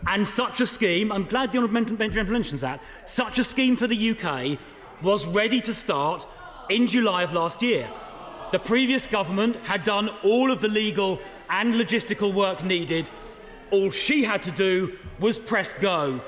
And such a scheme, I'm glad the Honourable Member mentions that, such a scheme for the UK was ready to start in July of last year. The previous government had done all of the legal and logistical work needed. All she had to do was press go.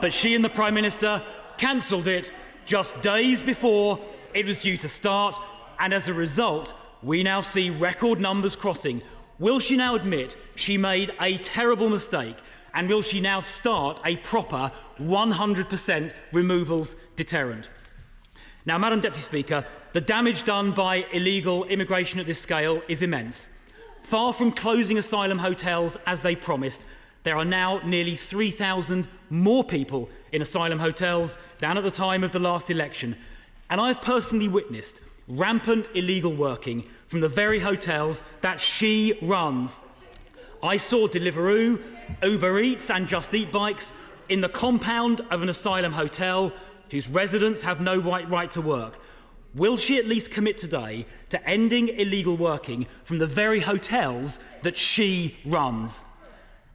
But she and the Prime Minister cancelled it just days before it was due to start, and as a result, we now see record numbers crossing. Will she now admit she made a terrible mistake, and will she now start a proper 100% removals deterrent? Now, Madam Deputy Speaker, the damage done by illegal immigration at this scale is immense. Far from closing asylum hotels as they promised, there are now nearly 3,000 more people in asylum hotels than at the time of the last election. And I have personally witnessed rampant illegal working from the very hotels that she runs. I saw Deliveroo, Uber Eats and Just Eat bikes in the compound of an asylum hotel whose residents have no right to work. Will she at least commit today to ending illegal working from the very hotels that she runs?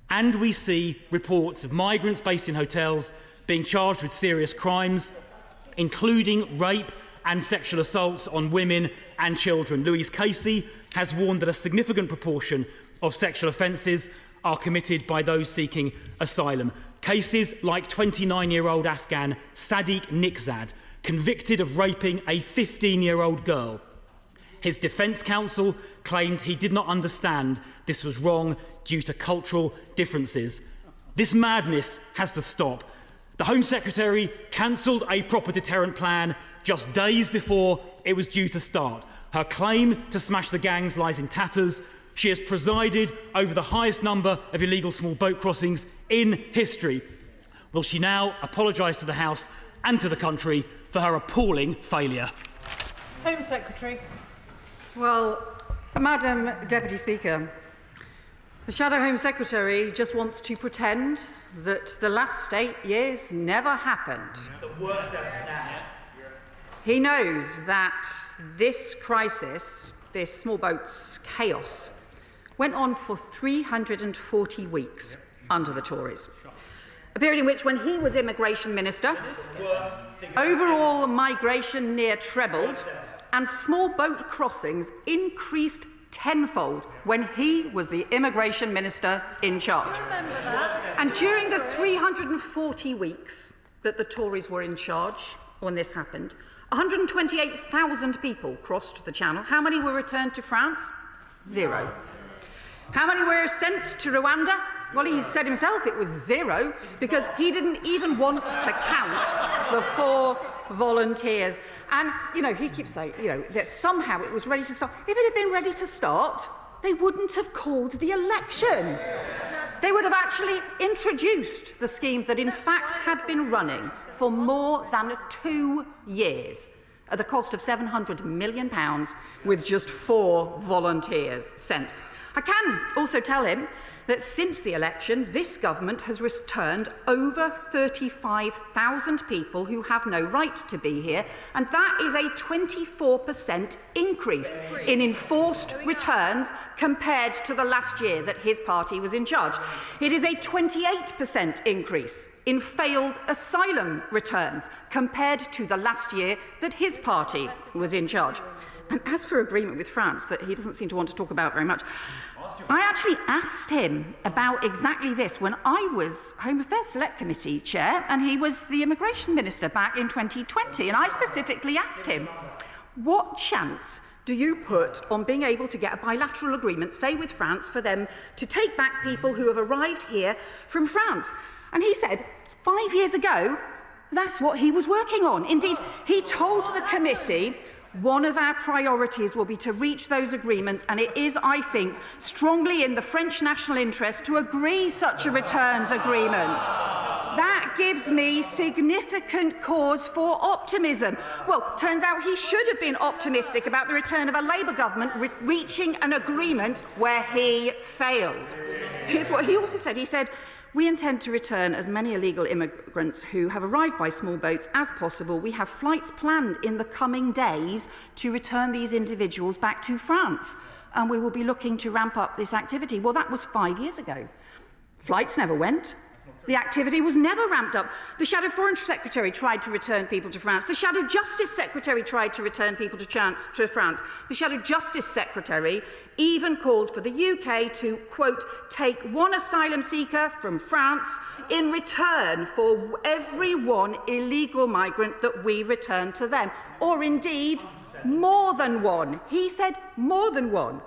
And we see reports of migrants based in hotels being charged with serious crimes, including rape and sexual assaults on women and children. Louise Casey has warned that a significant proportion of sexual offences are committed by those seeking asylum. Cases like 29-year-old Afghan Sadiq Nikzad, convicted of raping a 15-year-old girl. His defence counsel claimed he did not understand this was wrong due to cultural differences. This madness has to stop. The Home Secretary cancelled a proper deterrent plan just days before it was due to start. Her claim to smash the gangs lies in tatters. She has presided over the highest number of illegal small boat crossings in history. Will she now apologise to the House and to the country for her appalling failure? Home Secretary. Well, Madam Deputy Speaker, the Shadow Home Secretary just wants to pretend that the last 8 years never happened. It's the worst ever now. He knows that this crisis, this small boats chaos, went on for 340 weeks under the Tories. A period in which, when he was Immigration Minister, overall migration near trebled and small boat crossings increased tenfold when he was the Immigration Minister in charge. And during the 340 weeks that the Tories were in charge when this happened, 128,000 people crossed the Channel. How many were returned to France? 0. How many were sent to Rwanda? Well, he said himself it was 0 because he didn't even want to count the 4 volunteers. And, he keeps saying, that somehow it was ready to start. If it had been ready to start, they wouldn't have called the election. They would have actually introduced the scheme that, in fact, had been running for more than 2 years at the cost of £700 million with just 4 volunteers sent. I can also tell him that since the election, this government has returned over 35,000 people who have no right to be here, and that is a 24% increase in enforced returns compared to the last year that his party was in charge. It is a 28% increase in failed asylum returns compared to the last year that his party was in charge. And as for agreement with France, that he doesn't seem to want to talk about very much, I actually asked him about exactly this when I was Home Affairs Select Committee Chair and he was the Immigration Minister back in 2020. And I specifically asked him, what chance do you put on being able to get a bilateral agreement, say with France, for them to take back people who have arrived here from France? And he said, 5 years ago, that's what he was working on. Indeed, he told the committee, one of our priorities will be to reach those agreements, and it is, I think, strongly in the French national interest to agree such a returns agreement. That gives me significant cause for optimism. Well, turns out he should have been optimistic about the return of a Labour government reaching an agreement where he failed. Here's what he also said. He said, we intend to return as many illegal immigrants who have arrived by small boats as possible. We have flights planned in the coming days to return these individuals back to France, and we will be looking to ramp up this activity. Well, that was 5 years ago. Flights never went. The activity was never ramped up. The Shadow Foreign Secretary tried to return people to France. The Shadow Justice Secretary tried to return people to France. The Shadow Justice Secretary even called for the UK to, quote, take one asylum seeker from France in return for every one illegal migrant that we return to them. Or indeed, more than one. He said more than one.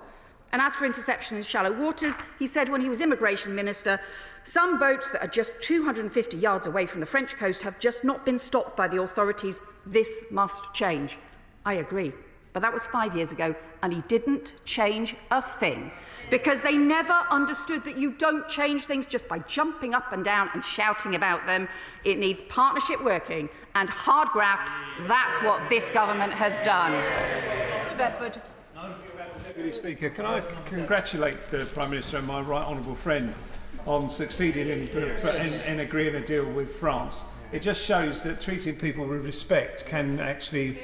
And as for interception in shallow waters, he said when he was immigration minister, some boats that are just 250 yards away from the French coast have just not been stopped by the authorities. This must change. I agree. But that was 5 years ago, and he didn't change a thing. Because they never understood that you don't change things just by jumping up and down and shouting about them. It needs partnership working and hard graft. That's what this government has done. Bedford. Deputy Speaker, can I congratulate the Prime Minister and my right honourable friend on succeeding in agreeing a deal with France. It just shows that treating people with respect can actually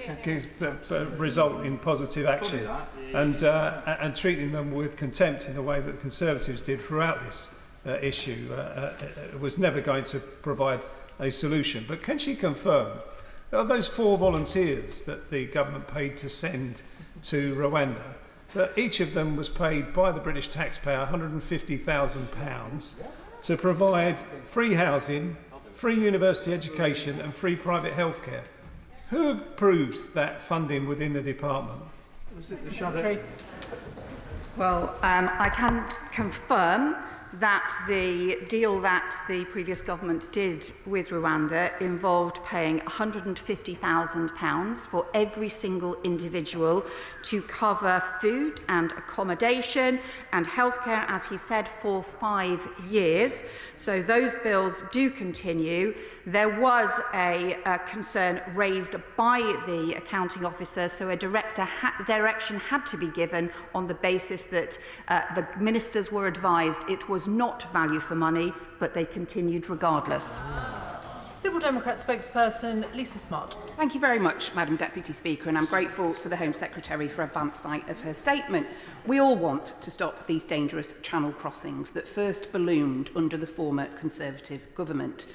result in positive action, and treating them with contempt in the way that the Conservatives did throughout this issue was never going to provide a solution. But can she confirm that of those 4 volunteers that the government paid to send to Rwanda, that each of them was paid by the British taxpayer £150,000 to provide free housing, free university education and free private healthcare? Who approved that funding within the department? Was it the Shadow? Well, I can confirm that the deal that the previous government did with Rwanda involved paying £150,000 for every single individual to cover food and accommodation and healthcare, as he said, for 5 years. So those bills do continue. There was a concern raised by the accounting officer, so a direction had to be given on the basis that the ministers were advised it was not value for money, but they continued regardless. Liberal Democrat spokesperson Lisa Smart. Thank you very much, Madam Deputy Speaker, and I'm grateful to the Home Secretary for advance sight of her statement. We all want to stop these dangerous channel crossings that first ballooned under the former Conservative government.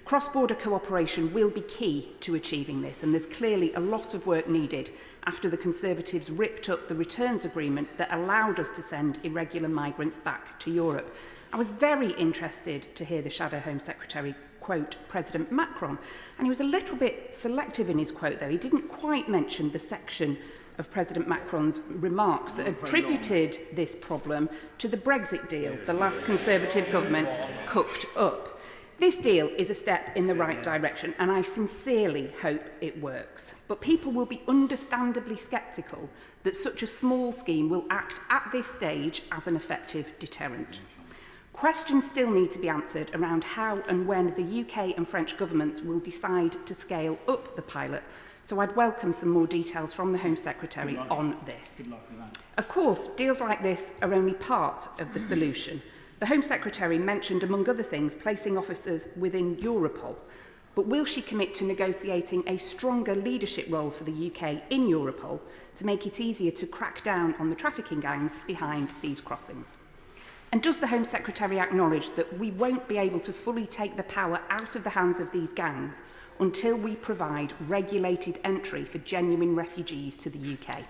Cross-border cooperation will be key to achieving this, and there's clearly a lot of work needed after the Conservatives ripped up the returns agreement that allowed us to send irregular migrants back to Europe. I was very interested to hear the Shadow Home Secretary quote President Macron, and he was a little bit selective in his quote, though. He didn't quite mention the section of President Macron's remarks that attributed this problem to the Brexit deal the last Conservative government cooked up. This deal is a step in the right direction, and I sincerely hope it works. But people will be understandably sceptical that such a small scheme will act at this stage as an effective deterrent. Questions still need to be answered around how and when the UK and French governments will decide to scale up the pilot, so I'd welcome some more details from the Home Secretary on this. Of course, deals like this are only part of the solution. The Home Secretary mentioned, among other things, placing officers within Europol. But will she commit to negotiating a stronger leadership role for the UK in Europol to make it easier to crack down on the trafficking gangs behind these crossings? And does the Home Secretary acknowledge that we won't be able to fully take the power out of the hands of these gangs until we provide regulated entry for genuine refugees to the UK?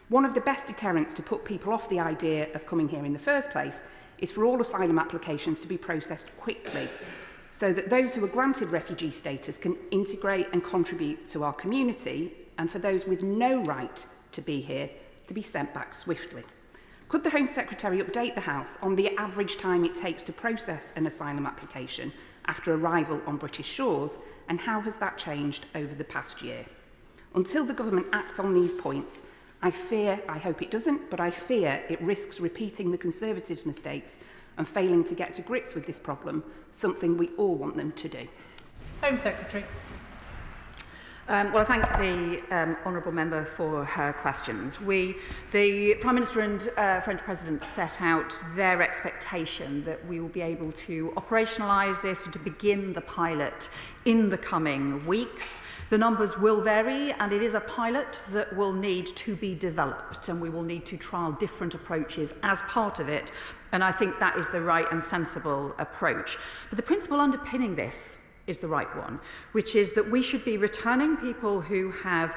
One of the best deterrents to put people off the idea of coming here in the first place is for all asylum applications to be processed quickly, so that those who are granted refugee status can integrate and contribute to our community, and for those with no right to be here to be sent back swiftly. Could the Home Secretary update the House on the average time it takes to process an asylum application after arrival on British shores, and how has that changed over the past year? Until the government acts on these points, I hope it doesn't, but I fear it risks repeating the Conservatives' mistakes and failing to get to grips with this problem, something we all want them to do. Home Secretary. Well, I thank the honourable member for her questions. The Prime Minister and French President set out their expectation that we will be able to operationalise this and to begin the pilot in the coming weeks. The numbers will vary, and it is a pilot that will need to be developed, and we will need to trial different approaches as part of it, and I think that is the right and sensible approach. But the principle underpinning this is the right one, which is that we should be returning people who have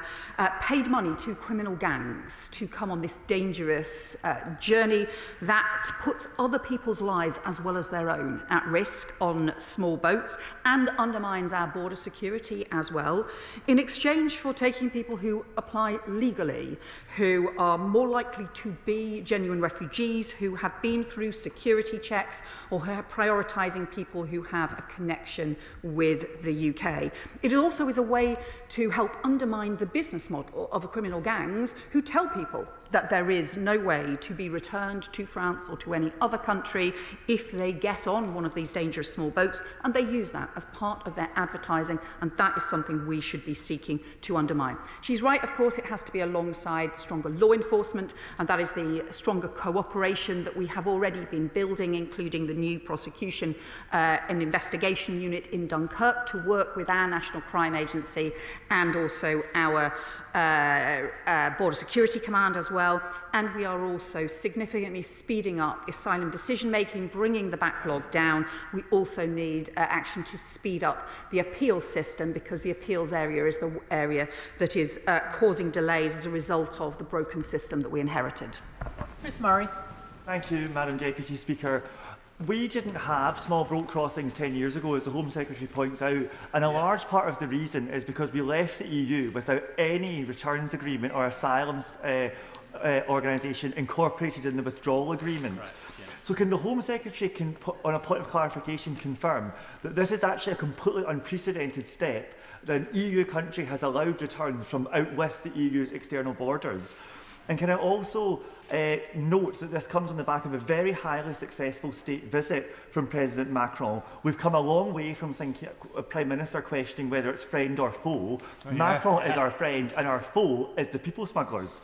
paid money to criminal gangs to come on this dangerous journey that puts other people's lives as well as their own at risk on small boats and undermines our border security as well, in exchange for taking people who apply legally, who are more likely to be genuine refugees, who have been through security checks, or who are prioritising people who have a connection with the UK. It also is a way to help undermine the business model of criminal gangs who tell people that there is no way to be returned to France or to any other country if they get on one of these dangerous small boats, and they use that as part of their advertising, and that is something we should be seeking to undermine. She's right, of course, it has to be alongside stronger law enforcement, and that is the stronger cooperation that we have already been building, including the new prosecution and investigation unit in Dunkirk to work with our National Crime Agency and also our Border Security Command as well, and we are also significantly speeding up asylum decision-making, bringing the backlog down. We also need action to speed up the appeals system, because the appeals area is the area that is causing delays as a result of the broken system that we inherited. Chris Murray. Thank you, Madam Deputy Speaker. We didn't have small boat crossings 10 years ago, as the Home Secretary points out, and a large part of the reason is because we left the EU without any returns agreement or asylum organisation incorporated in the withdrawal agreement. Right, yeah. So can the Home Secretary, on a point of clarification, confirm that this is actually a completely unprecedented step that an EU country has allowed returns from out with the EU's external borders? And can I also note that this comes on the back of a very highly successful state visit from President Macron. We've come a long way from thinking a Prime Minister questioning whether it's friend or foe. Oh, yeah. Macron is our friend and our foe is the people smugglers.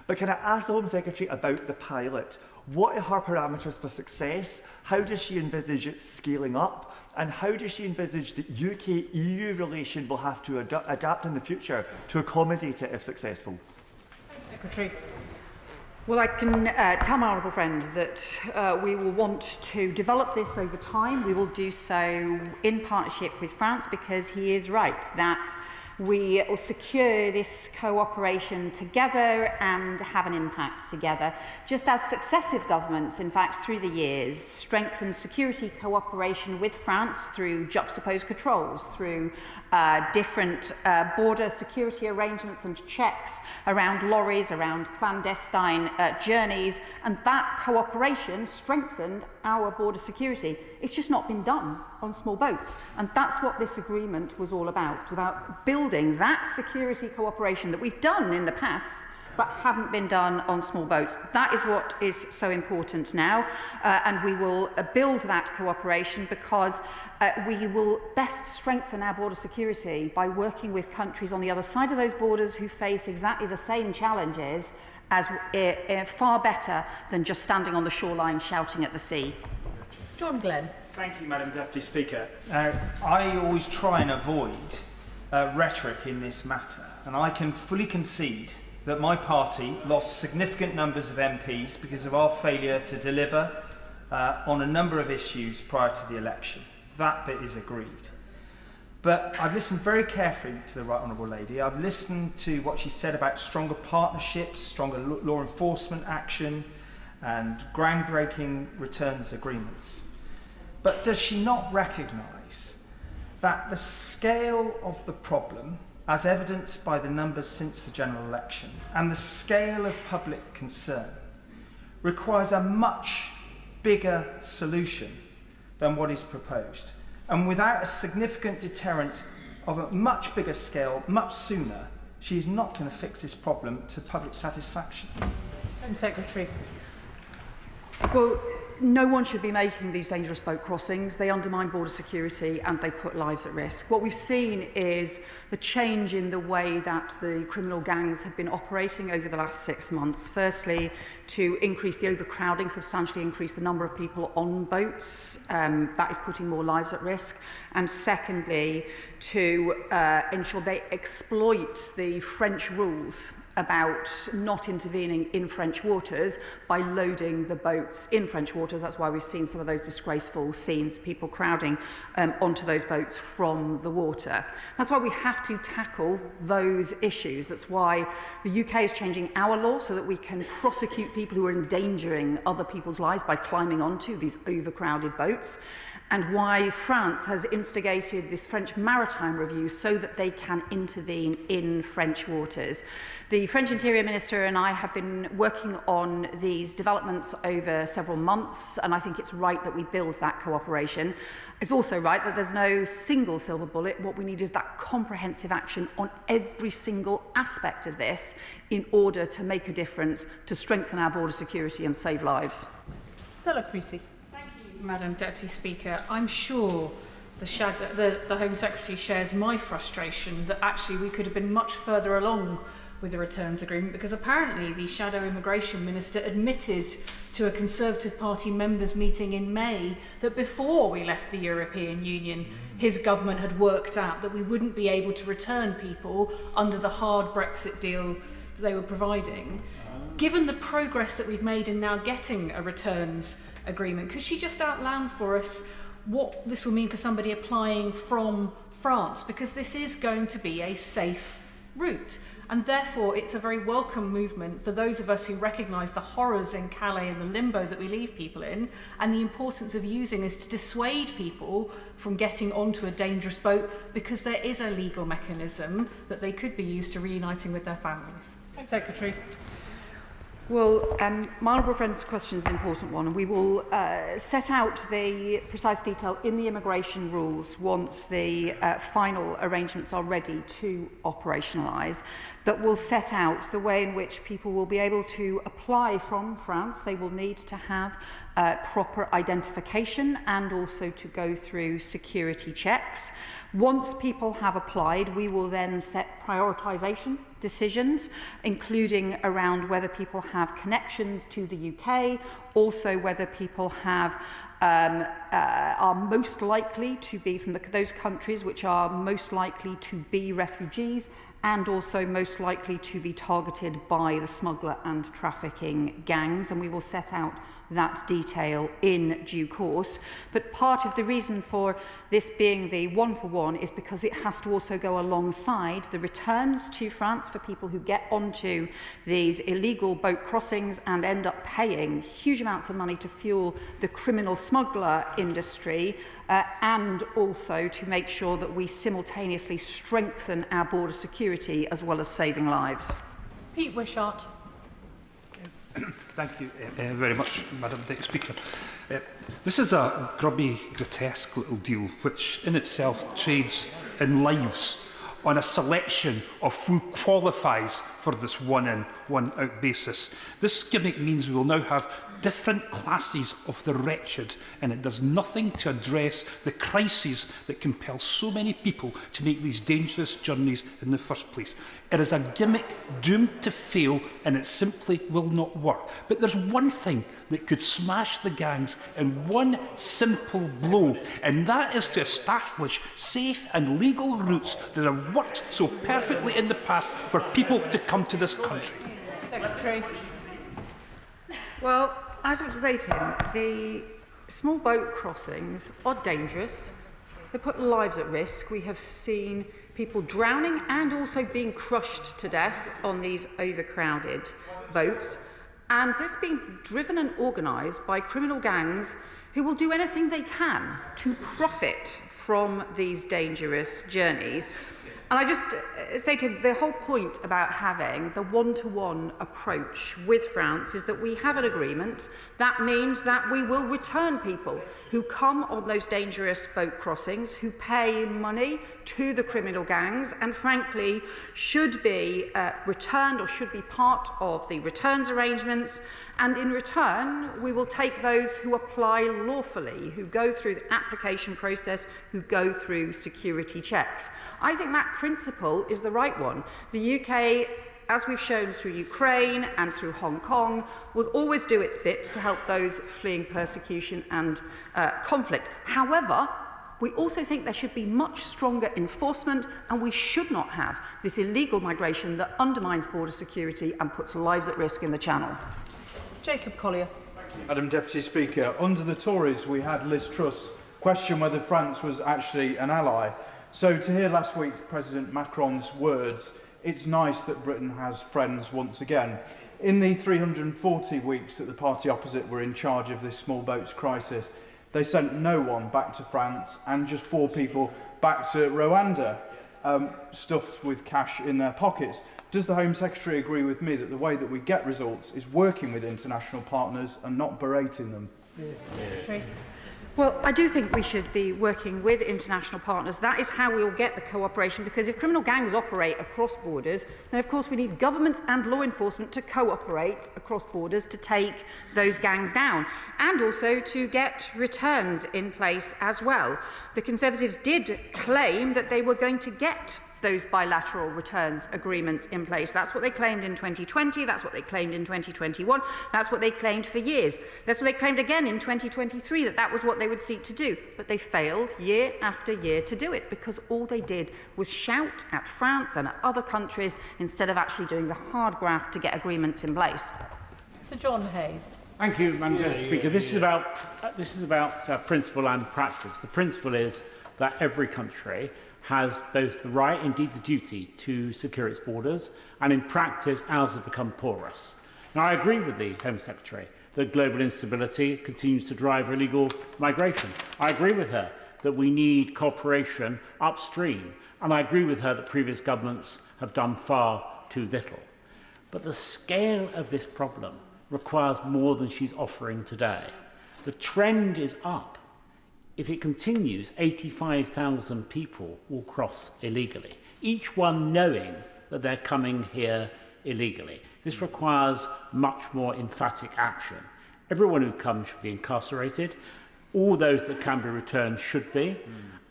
But can I ask the Home Secretary about the pilot? What are her parameters for success? How does she envisage it scaling up? And how does she envisage the UK-EU relation will have to adapt in the future to accommodate it if successful? Secretary. Well, I can tell my honourable friend that we will want to develop this over time. We will do so in partnership with France, because he is right that we will secure this cooperation together and have an impact together, just as successive governments, in fact, through the years, strengthened security cooperation with France through juxtaposed controls, through different border security arrangements and checks around lorries, around clandestine journeys, and that cooperation strengthened our border security. It's just not been done on small boats, and that's what this agreement was all about. It was about building that security cooperation that we've done in the past but haven't been done on small boats. That is what is so important now, and we will build that cooperation because we will best strengthen our border security by working with countries on the other side of those borders who face exactly the same challenges as far better than just standing on the shoreline shouting at the sea. John Glenn. Thank you, Madam Deputy Speaker. I always try and avoid rhetoric in this matter, and I can fully concede that my party lost significant numbers of MPs because of our failure to deliver on a number of issues prior to the election. That bit is agreed. But I've listened very carefully to the Right Honourable Lady. I've listened to what she said about stronger partnerships, stronger law enforcement action, and groundbreaking returns agreements. But does she not recognise that the scale of the problem, as evidenced by the numbers since the general election, and the scale of public concern, requires a much bigger solution than what is proposed? And without a significant deterrent of a much bigger scale, much sooner, she is not going to fix this problem to public satisfaction. Home Secretary. Well, no one should be making these dangerous boat crossings. They undermine border security and they put lives at risk. What we've seen is the change in the way that the criminal gangs have been operating over the last 6 months. Firstly, to increase the overcrowding, substantially increase the number of people on boats. That is putting more lives at risk. And secondly, to ensure they exploit the French rules about not intervening in French waters by loading the boats in French waters. That's why we've seen some of those disgraceful scenes, people crowding onto those boats from the water. That's why we have to tackle those issues. That's why the UK is changing our law so that we can prosecute people who are endangering other people's lives by climbing onto these overcrowded boats, and why France has instigated this French maritime review so that they can intervene in French waters. The French Interior Minister and I have been working on these developments over several months, and I think it's right that we build that cooperation. It's also right that there's no single silver bullet. What we need is that comprehensive action on every single aspect of this in order to make a difference, to strengthen our border security and save lives. Stella Creasy. Madam Deputy Speaker, I'm sure the Home Secretary shares my frustration that actually we could have been much further along with the returns agreement, because apparently the Shadow Immigration Minister admitted to a Conservative Party members' meeting in May that before we left the European Union, his government had worked out that we wouldn't be able to return people under the hard Brexit deal that they were providing. Given the progress that we've made in now getting a returns agreement, could she just outline for us what this will mean for somebody applying from France? Because this is going to be a safe route, and therefore it's a very welcome movement for those of us who recognise the horrors in Calais and the limbo that we leave people in, and the importance of using this to dissuade people from getting onto a dangerous boat, because there is a legal mechanism that they could be used to reuniting with their families. Home Secretary. Well, my honourable friend's question is an important one, and we will set out the precise detail in the immigration rules once the final arrangements are ready to operationalise. That will set out the way in which people will be able to apply from France. They will need to have proper identification and also to go through security checks. Once people have applied, we will then set prioritisation decisions, including around whether people have connections to the UK, also whether people have are most likely to be from those countries which are most likely to be refugees, and also most likely to be targeted by the smuggler and trafficking gangs, and we will set out that detail in due course. But part of the reason for this being the one-for-one is because it has to also go alongside the returns to France for people who get onto these illegal boat crossings and end up paying huge amounts of money to fuel the criminal smuggler industry, and also to make sure that we simultaneously strengthen our border security as well as saving lives. Pete Wishart. Thank you very much, Madam Deputy Speaker. This is a grubby, grotesque little deal which in itself trades in lives on a selection of who qualifies for this one-in, one-out basis. This gimmick means we will now have different classes of the wretched, and it does nothing to address the crises that compel so many people to make these dangerous journeys in the first place. It is a gimmick doomed to fail, and it simply will not work. But there's one thing that could smash the gangs in one simple blow, and that is to establish safe and legal routes that have worked so perfectly in the past for people to come to this country. Secretary. Well, I just want to say to him, the small boat crossings are dangerous. They put lives at risk. We have seen people drowning and also being crushed to death on these overcrowded boats. And that's being driven and organised by criminal gangs who will do anything they can to profit from these dangerous journeys. And I just say to him, the whole point about having the one-to-one approach with France is that we have an agreement. That means that we will return people who come on those dangerous boat crossings, who pay money to the criminal gangs and frankly should be returned or should be part of the returns arrangements. And in return, we will take those who apply lawfully, who go through the application process, who go through security checks. I think that principle is the right one. The UK, as we've shown through Ukraine and through Hong Kong, will always do its bit to help those fleeing persecution and conflict. However, we also think there should be much stronger enforcement, and we should not have this illegal migration that undermines border security and puts lives at risk in the Channel. Jacob Collier. Madam Deputy Speaker, under the Tories we had Liz Truss question whether France was actually an ally. So to hear last week President Macron's words, it's nice that Britain has friends once again. In the 340 weeks that the party opposite were in charge of this small boats crisis, they sent no one back to France and just 4 people back to Rwanda, stuffed with cash in their pockets. Does the Home Secretary agree with me that the way that we get results is working with international partners and not berating them? Yeah. Well, I do think we should be working with international partners. That is how we will get the cooperation, because if criminal gangs operate across borders, then of course we need governments and law enforcement to cooperate across borders to take those gangs down, and also to get returns in place as well. The Conservatives did claim that they were going to get those bilateral returns agreements in place. That's what they claimed in 2020, that's what they claimed in 2021, that's what they claimed for years. That's what they claimed again in 2023, that was what they would seek to do. But they failed year after year to do it, because all they did was shout at France and at other countries instead of actually doing the hard graft to get agreements in place. Sir John Hayes. Thank you, Madam Speaker. This is about principle and practice. The principle is that every country has both the right, indeed the duty, to secure its borders, and in practice ours have become porous. Now, I agree with the Home Secretary that global instability continues to drive illegal migration. I agree with her that we need cooperation upstream, and I agree with her that previous governments have done far too little. But the scale of this problem requires more than she's offering today. The trend is up. If it continues, 85,000 people will cross illegally, each one knowing that they're coming here illegally. This requires much more emphatic action. Everyone who comes should be incarcerated. All those that can be returned should be.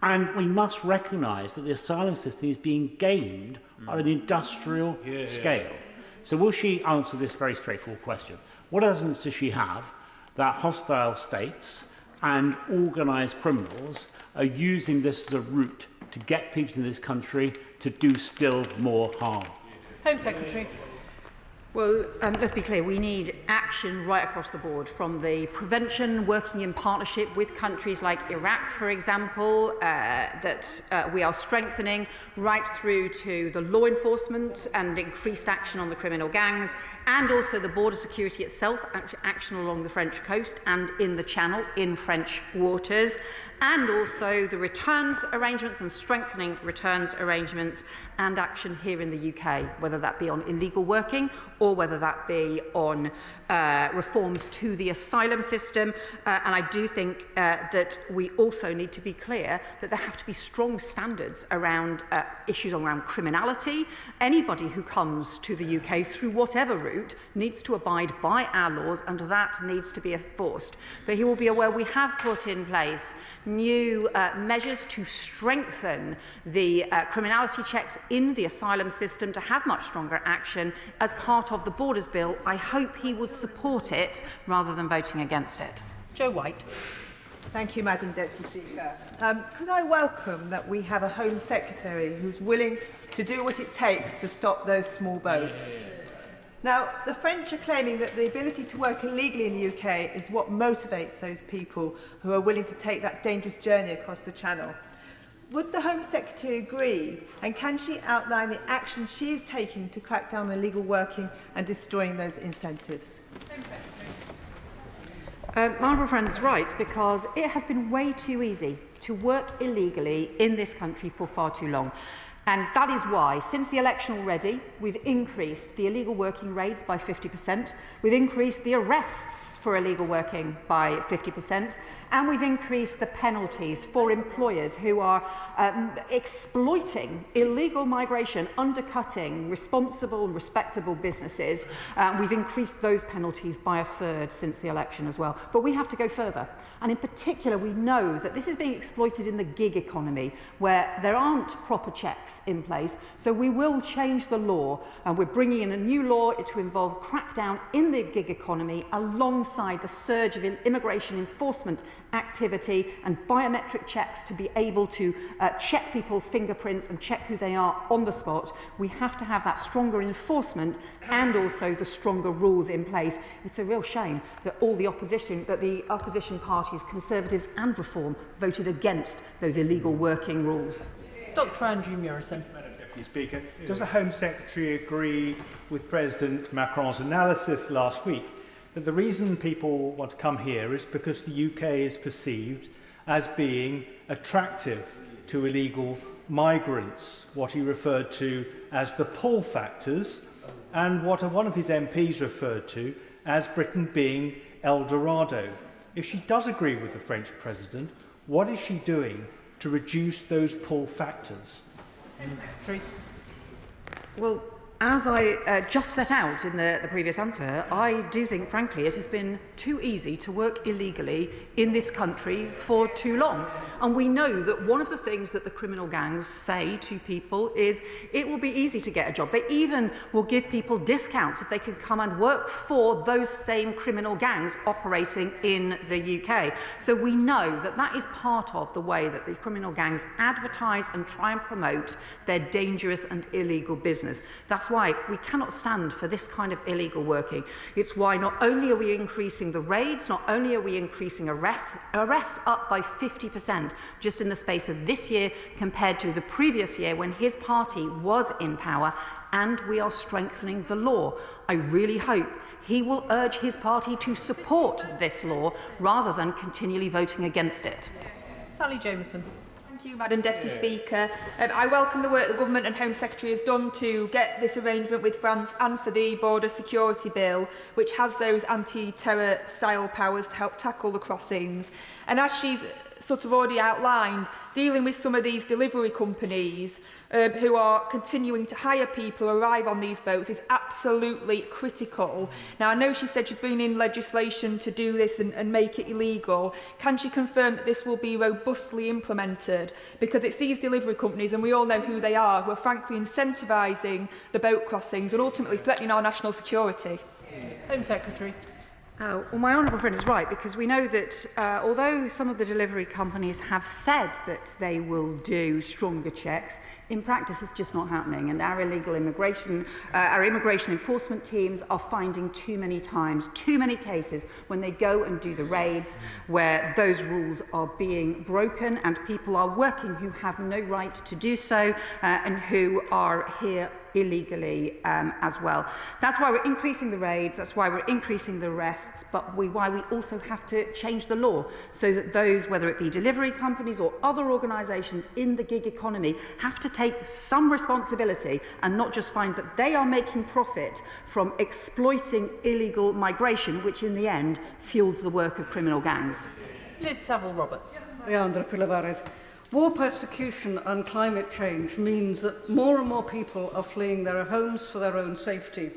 And we must recognise that the asylum system is being gamed on an industrial scale. So will she answer this very straightforward question? What evidence does she have that hostile states and organised criminals are using this as a route to get people in this country to do still more harm? Home Secretary. Well, let's be clear, we need action right across the board, from the prevention, working in partnership with countries like Iraq, for example, that we are strengthening, right through to the law enforcement and increased action on the criminal gangs, and also the border security itself, action along the French coast and in the Channel, in French waters, and also the returns arrangements and strengthening returns arrangements and action here in the UK, whether that be on illegal working or whether that be on reforms to the asylum system. And I do think that we also need to be clear that there have to be strong standards around issues around criminality. Anybody who comes to the UK through whatever route needs to abide by our laws, and that needs to be enforced. But he will be aware we have put in place new measures to strengthen the criminality checks in the asylum system, to have much stronger action as part of the Borders Bill. I hope he would support it rather than voting against it. Joe White. Thank you, Madam Deputy Speaker. Could I welcome that we have a Home Secretary who's willing to do what it takes to stop those small boats? Now, the French are claiming that the ability to work illegally in the UK is what motivates those people who are willing to take that dangerous journey across the Channel. Would the Home Secretary agree, and can she outline the action she is taking to crack down on illegal working and destroying those incentives? My honourable friend is right, because it has been way too easy to work illegally in this country for far too long. And that is why, since the election already, we've increased the illegal working raids by 50%, we've increased the arrests for illegal working by 50%, and we've increased the penalties for employers who are exploiting illegal migration, undercutting responsible and respectable businesses. We've increased those penalties by a third since the election as well. But we have to go further. And in particular, we know that this is being exploited in the gig economy, where there aren't proper checks in place. So we will change the law, and we're bringing in a new law to involve crackdown in the gig economy alongside the surge of immigration enforcement activity and biometric checks to be able to check people's fingerprints and check who they are on the spot. We have to have that stronger enforcement and also the stronger rules in place. It's a real shame that the opposition parties, Conservatives and Reform, voted against those illegal working rules. Dr. Andrew Murison. Madam Deputy Speaker, does the Home Secretary agree with President Macron's analysis last week that the reason people want to come here is because the UK is perceived as being attractive to illegal migrants, what he referred to as the pull factors, and what one of his MPs referred to as Britain being El Dorado? If she does agree with the French President, what is she doing to reduce those pull factors? Well, as I just set out in the previous answer, I do think, frankly, it has been too easy to work illegally in this country for too long. And we know that one of the things that the criminal gangs say to people is it will be easy to get a job. They even will give people discounts if they can come and work for those same criminal gangs operating in the UK. So we know that that is part of the way that the criminal gangs advertise and try and promote their dangerous and illegal business. That's why we cannot stand for this kind of illegal working. It's why not only are we increasing the raids, not only are we increasing arrests up by 50% just in the space of this year compared to the previous year when his party was in power, and we are strengthening the law. I really hope he will urge his party to support this law rather than continually voting against it. Sally Jameson. Thank you, Madam Deputy Speaker. I welcome the work the Government and Home Secretary has done to get this arrangement with France and for the Border Security Bill, which has those anti-terror style powers to help tackle the crossings. And as she's sort of already outlined, dealing with some of these delivery companies who are continuing to hire people who arrive on these boats is absolutely critical. Now, I know she said she's been in legislation to do this and make it illegal. Can she confirm that this will be robustly implemented? Because it's these delivery companies, and we all know who they are, who are frankly incentivising the boat crossings and ultimately threatening our national security. Home Secretary. Well, my honourable friend is right, because we know that although some of the delivery companies have said that they will do stronger checks, in practice it's just not happening, and our immigration enforcement teams are finding too many cases when they go and do the raids where those rules are being broken and people are working who have no right to do so and who are here illegally as well. That's why we're increasing the raids, that's why we're increasing the arrests, but why we also have to change the law so that those, whether it be delivery companies or other organisations in the gig economy, have to take some responsibility and not just find that they are making profit from exploiting illegal migration, which in the end fuels the work of criminal gangs. Liz Saville-Roberts. War, persecution and climate change means that more and more people are fleeing their homes for their own safety.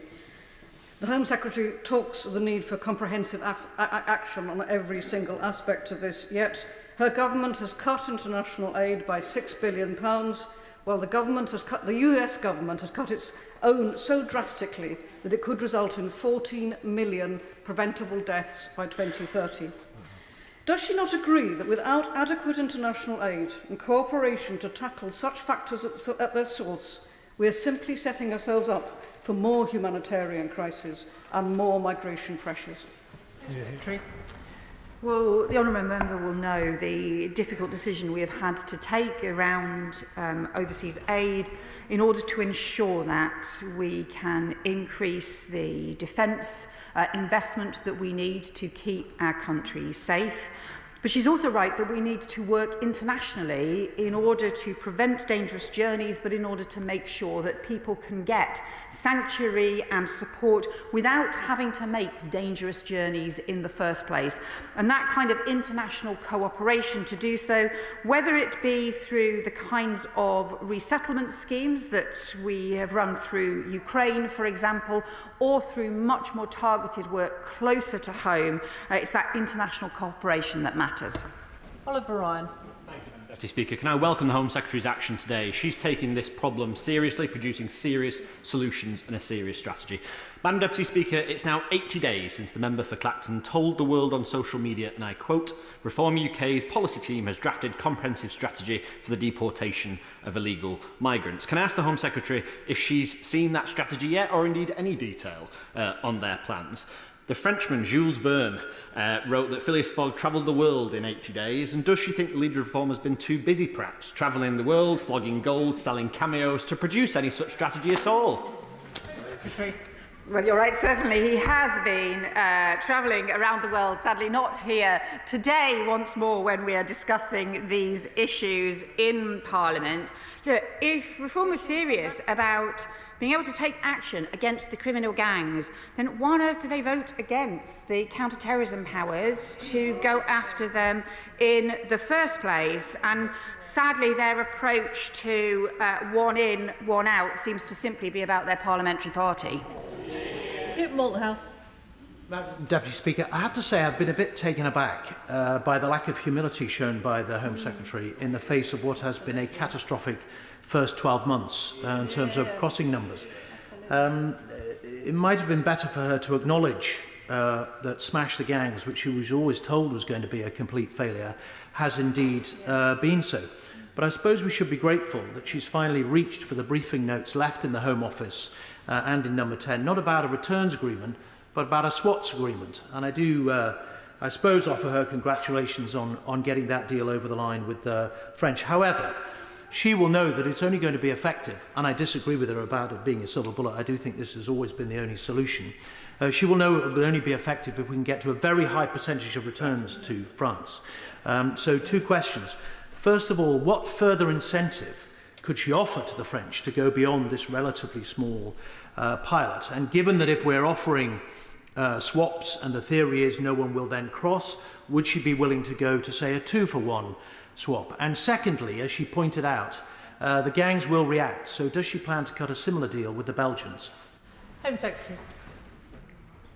The Home Secretary talks of the need for comprehensive action on every single aspect of this, yet her government has cut international aid by £6 billion, while the US government has cut its own so drastically that it could result in 14 million preventable deaths by 2030. Does she not agree that without adequate international aid and cooperation to tackle such factors at their source, we are simply setting ourselves up for more humanitarian crises and more migration pressures? Well, the honourable member will know the difficult decision we have had to take around overseas aid in order to ensure that we can increase the defence investment that we need to keep our country safe. But she's also right that we need to work internationally in order to prevent dangerous journeys, but in order to make sure that people can get sanctuary and support without having to make dangerous journeys in the first place. And that kind of international cooperation to do so, whether it be through the kinds of resettlement schemes that we have run through Ukraine, for example, or through much more targeted work closer to home, it's that international cooperation that matters. Oliver Ryan. Deputy Speaker, can I welcome the Home Secretary's action today? She's taking this problem seriously, producing serious solutions and a serious strategy. Madam Deputy Speaker, it's now 80 days since the member for Clacton told the world on social media, and I quote, Reform UK's policy team has drafted comprehensive strategy for the deportation of illegal migrants. Can I ask the Home Secretary if she's seen that strategy yet, or indeed any detail on their plans? The Frenchman Jules Verne wrote that Phileas Fogg travelled the world in 80 days, and does she think the Leader of Reform has been too busy, perhaps, travelling the world, flogging gold, selling cameos, to produce any such strategy at all? Well, you're right, certainly he has been travelling around the world, sadly not here today once more when we are discussing these issues in Parliament. Look, if Reform was serious about being able to take action against the criminal gangs, then why on earth do they vote against the counter-terrorism powers to go after them in the first place? And sadly, their approach to one in, one out seems to simply be about their parliamentary party. Malthouse. Deputy Speaker, I have to say I've been a bit taken aback by the lack of humility shown by the Home Secretary in the face of what has been a catastrophic first 12 months in terms of crossing numbers. It might have been better for her to acknowledge that Smash the Gangs, which she was always told was going to be a complete failure, has indeed been so. But I suppose we should be grateful that she's finally reached for the briefing notes left in the Home Office and in number 10, not about a returns agreement, but about a SWATs agreement. And I do, I suppose, offer her congratulations on getting that deal over the line with the French. However, she will know that it's only going to be effective, and I disagree with her about it being a silver bullet. I do think this has always been the only solution. She will know it will only be effective if we can get to a very high percentage of returns to France. So 2 questions. First of all, what further incentive could she offer to the French to go beyond this relatively small pilot? And given that if we're offering swaps and the theory is no one will then cross, would she be willing to go to, say, a 2-for-1 swap? And secondly, as she pointed out, the gangs will react. So does she plan to cut a similar deal with the Belgians? Home Secretary.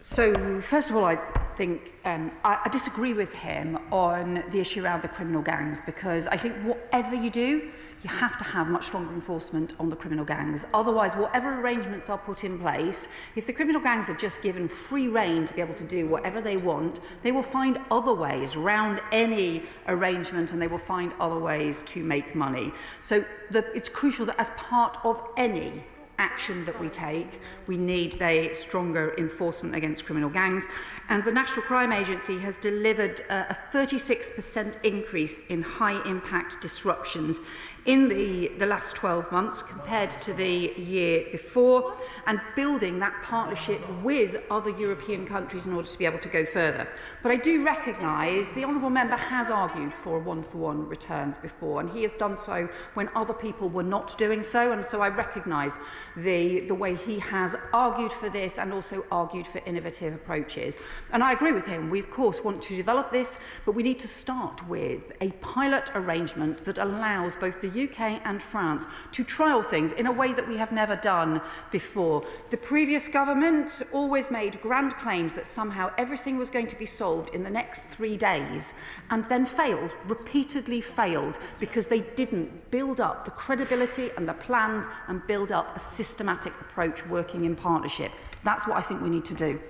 So, first of all, I think I disagree with him on the issue around the criminal gangs, because I think whatever you do, you have to have much stronger enforcement on the criminal gangs. Otherwise, whatever arrangements are put in place, if the criminal gangs are just given free rein to be able to do whatever they want, they will find other ways around any arrangement, and they will find other ways to make money. So it's crucial that as part of any action that we take, we need a stronger enforcement against criminal gangs. And the National Crime Agency has delivered a 36% increase in high-impact disruptions in the last 12 months compared to the year before, and building that partnership with other European countries in order to be able to go further. But I do recognise the Honourable Member has argued for one-for-one returns before, and he has done so when other people were not doing so, and so I recognise the way he has argued for this and also argued for innovative approaches. And I agree with him. We, of course, want to develop this, but we need to start with a pilot arrangement that allows both the UK and France to trial things in a way that we have never done before. The previous government always made grand claims that somehow everything was going to be solved in the next 3 days, and then failed, repeatedly failed, because they didn't build up the credibility and the plans and build up a systematic approach working in partnership. That's what I think we need to do.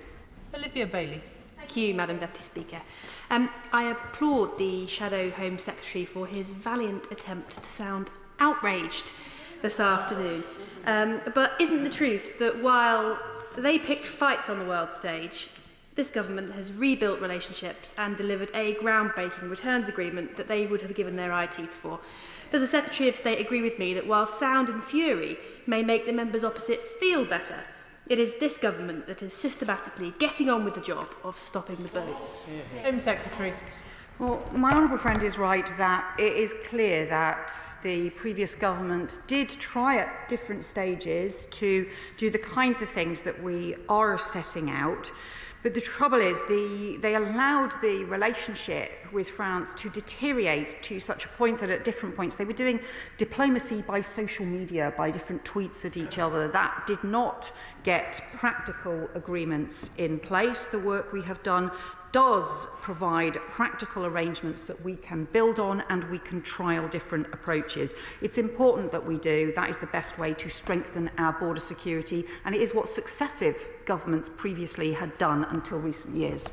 Olivia Bailey. Thank you, Madam Deputy Speaker. I applaud the Shadow Home Secretary for his valiant attempt to sound outraged this afternoon. But isn't the truth that while they picked fights on the world stage, this government has rebuilt relationships and delivered a groundbreaking returns agreement that they would have given their eye teeth for? Does the Secretary of State agree with me that while sound and fury may make the members opposite feel better, it is this government that is systematically getting on with the job of stopping the boats? Home Secretary. Well, my honourable friend is right that it is clear that the previous government did try at different stages to do the kinds of things that we are setting out. But the trouble is they allowed the relationship with France to deteriorate to such a point that at different points they were doing diplomacy by social media, by different tweets at each other. That did not get practical agreements in place. The work we have done does provide practical arrangements that we can build on and we can trial different approaches. It's important that we do. That is the best way to strengthen our border security, and it is what successive governments previously had done until recent years.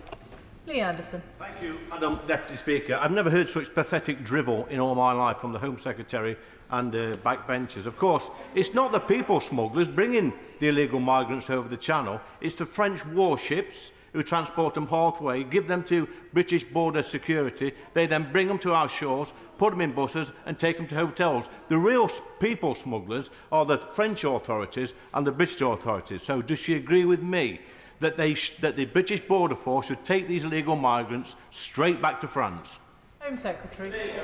Lee Anderson. Thank you, Madam Deputy Speaker. I've never heard such pathetic drivel in all my life from the Home Secretary and backbenchers. Of course, it's not the people smugglers bringing the illegal migrants over the Channel, it's the French warships who transport them halfway, give them to British border security, they then bring them to our shores, put them in buses and take them to hotels. The real people smugglers are the French authorities and the British authorities. So does she agree with me that the British Border Force should take these illegal migrants straight back to France? Home Secretary.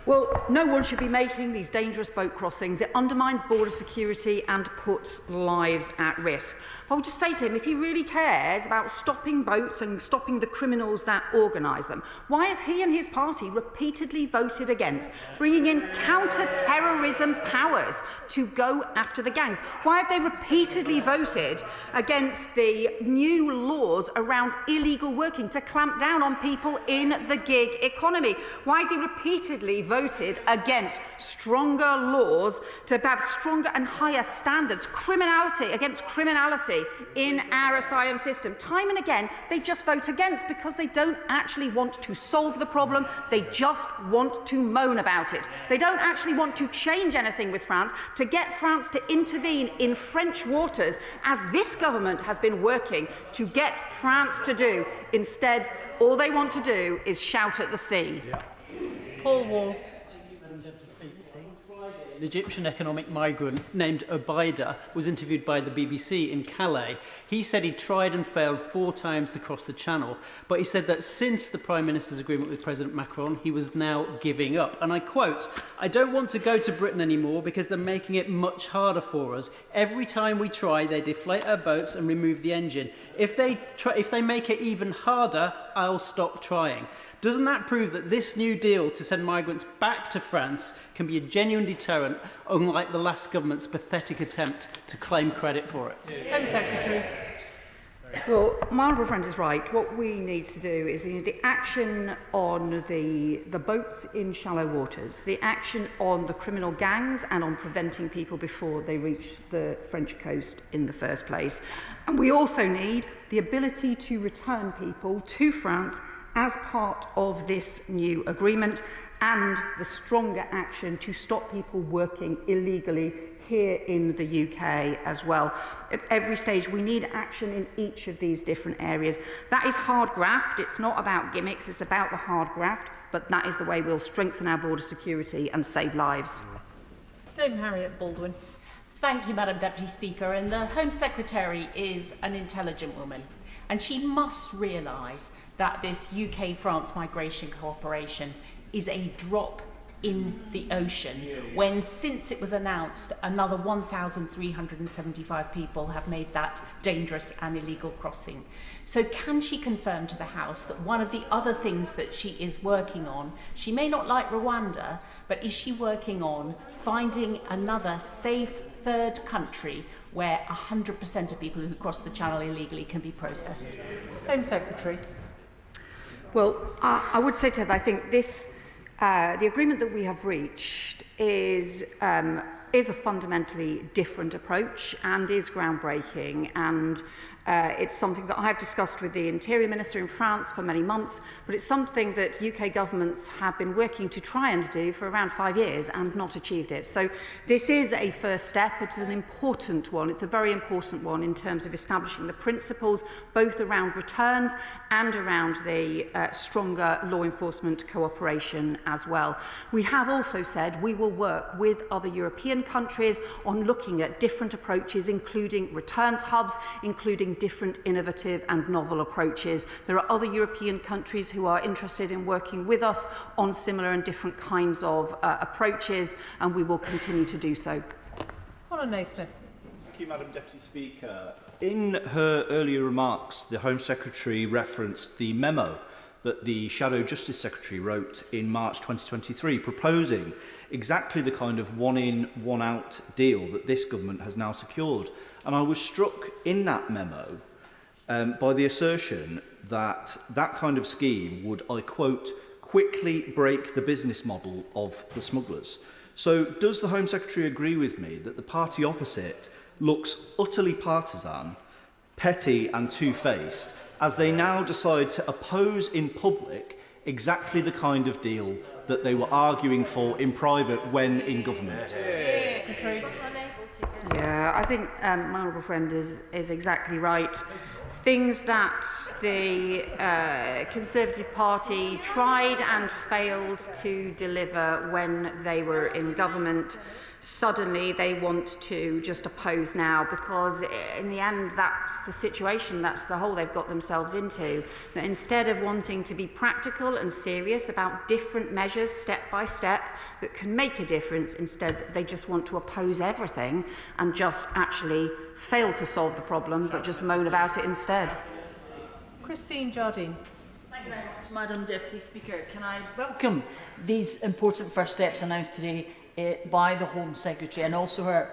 Well, no one should be making these dangerous boat crossings. It undermines border security and puts lives at risk. I would just say to him, if he really cares about stopping boats and stopping the criminals that organise them, why has he and his party repeatedly voted against bringing in counter-terrorism powers to go after the gangs? Why have they repeatedly voted against the new laws around illegal working to clamp down on people in the gig economy? Why has he repeatedly voted against stronger laws to have stronger and higher standards, against criminality in our asylum system? Time and again, they just vote against because they don't actually want to solve the problem. They just want to moan about it. They don't actually want to change anything with France, to get France to intervene in French waters, as this government has been working to get France to do. Instead, all they want to do is shout at the sea. Yeah. Paul Wall. An Egyptian economic migrant named Obaida was interviewed by the BBC in Calais. He said he tried and failed 4 times to cross the Channel, but he said that since the Prime Minister's agreement with President Macron, he was now giving up. And I quote, "I don't want to go to Britain anymore because they're making it much harder for us. Every time we try, they deflate our boats and remove the engine. If they make it even harder, I'll stop trying." Doesn't that prove that this new deal to send migrants back to France can be a genuine deterrent, unlike the last government's pathetic attempt to claim credit for it? Home Secretary. Well, my honourable friend is right. What we need to do is the action on the boats in shallow waters, the action on the criminal gangs and on preventing people before they reach the French coast in the first place. And we also need the ability to return people to France as part of this new agreement, and the stronger action to stop people working illegally here in the UK as well. At every stage, we need action in each of these different areas. That is hard graft. It's not about gimmicks, it's about the hard graft, but that is the way we'll strengthen our border security and save lives. Dame Harriet Baldwin. Thank you, Madam Deputy Speaker. And the Home Secretary is an intelligent woman, and she must realise that this UK-France migration cooperation is a drop in the ocean when, since it was announced, another 1,375 people have made that dangerous and illegal crossing. So can she confirm to the House that one of the other things that she is working on, she may not like Rwanda, but is she working on finding another safe third country where 100% of people who cross the Channel illegally can be processed? Home Secretary. Well, I would say to her that I think this, the agreement that we have reached is a fundamentally different approach and is groundbreaking, and it's something that I have discussed with the Interior Minister in France for many months, but it's something that UK governments have been working to try and do for around 5 years and not achieved it. So this is a first step. It is an important one. It's a very important one in terms of establishing the principles, both around returns and around the stronger law enforcement cooperation as well. We have also said we will work with other European European countries on looking at different approaches, including returns hubs, including different innovative and novel approaches. There are other European countries who are interested in working with us on similar and different kinds of approaches, and we will continue to do so. Colin Naismith. Thank you, Madam Deputy Speaker. In her earlier remarks, the Home Secretary referenced the memo that the Shadow Justice Secretary wrote in March 2023, proposing exactly the kind of one-in, one-out deal that this government has now secured. And I was struck in that memo by the assertion that that kind of scheme would, I quote, quickly break the business model of the smugglers. So does the Home Secretary agree with me that the party opposite looks utterly partisan, petty and two-faced, as they now decide to oppose in public exactly the kind of deal that they were arguing for in private when in government? Yeah, I think my honourable friend is exactly right. Things that the Conservative Party tried and failed to deliver when they were in government, suddenly they want to just oppose now, because in the end that's the situation, that's the hole they've got themselves into. That instead of wanting to be practical and serious about different measures step by step that can make a difference, instead they just want to oppose everything and just actually fail to solve the problem but just moan about it instead. Christine Jardine. Thank you very much, Madam Deputy Speaker. Can I welcome these important first steps announced today by the Home Secretary, and also her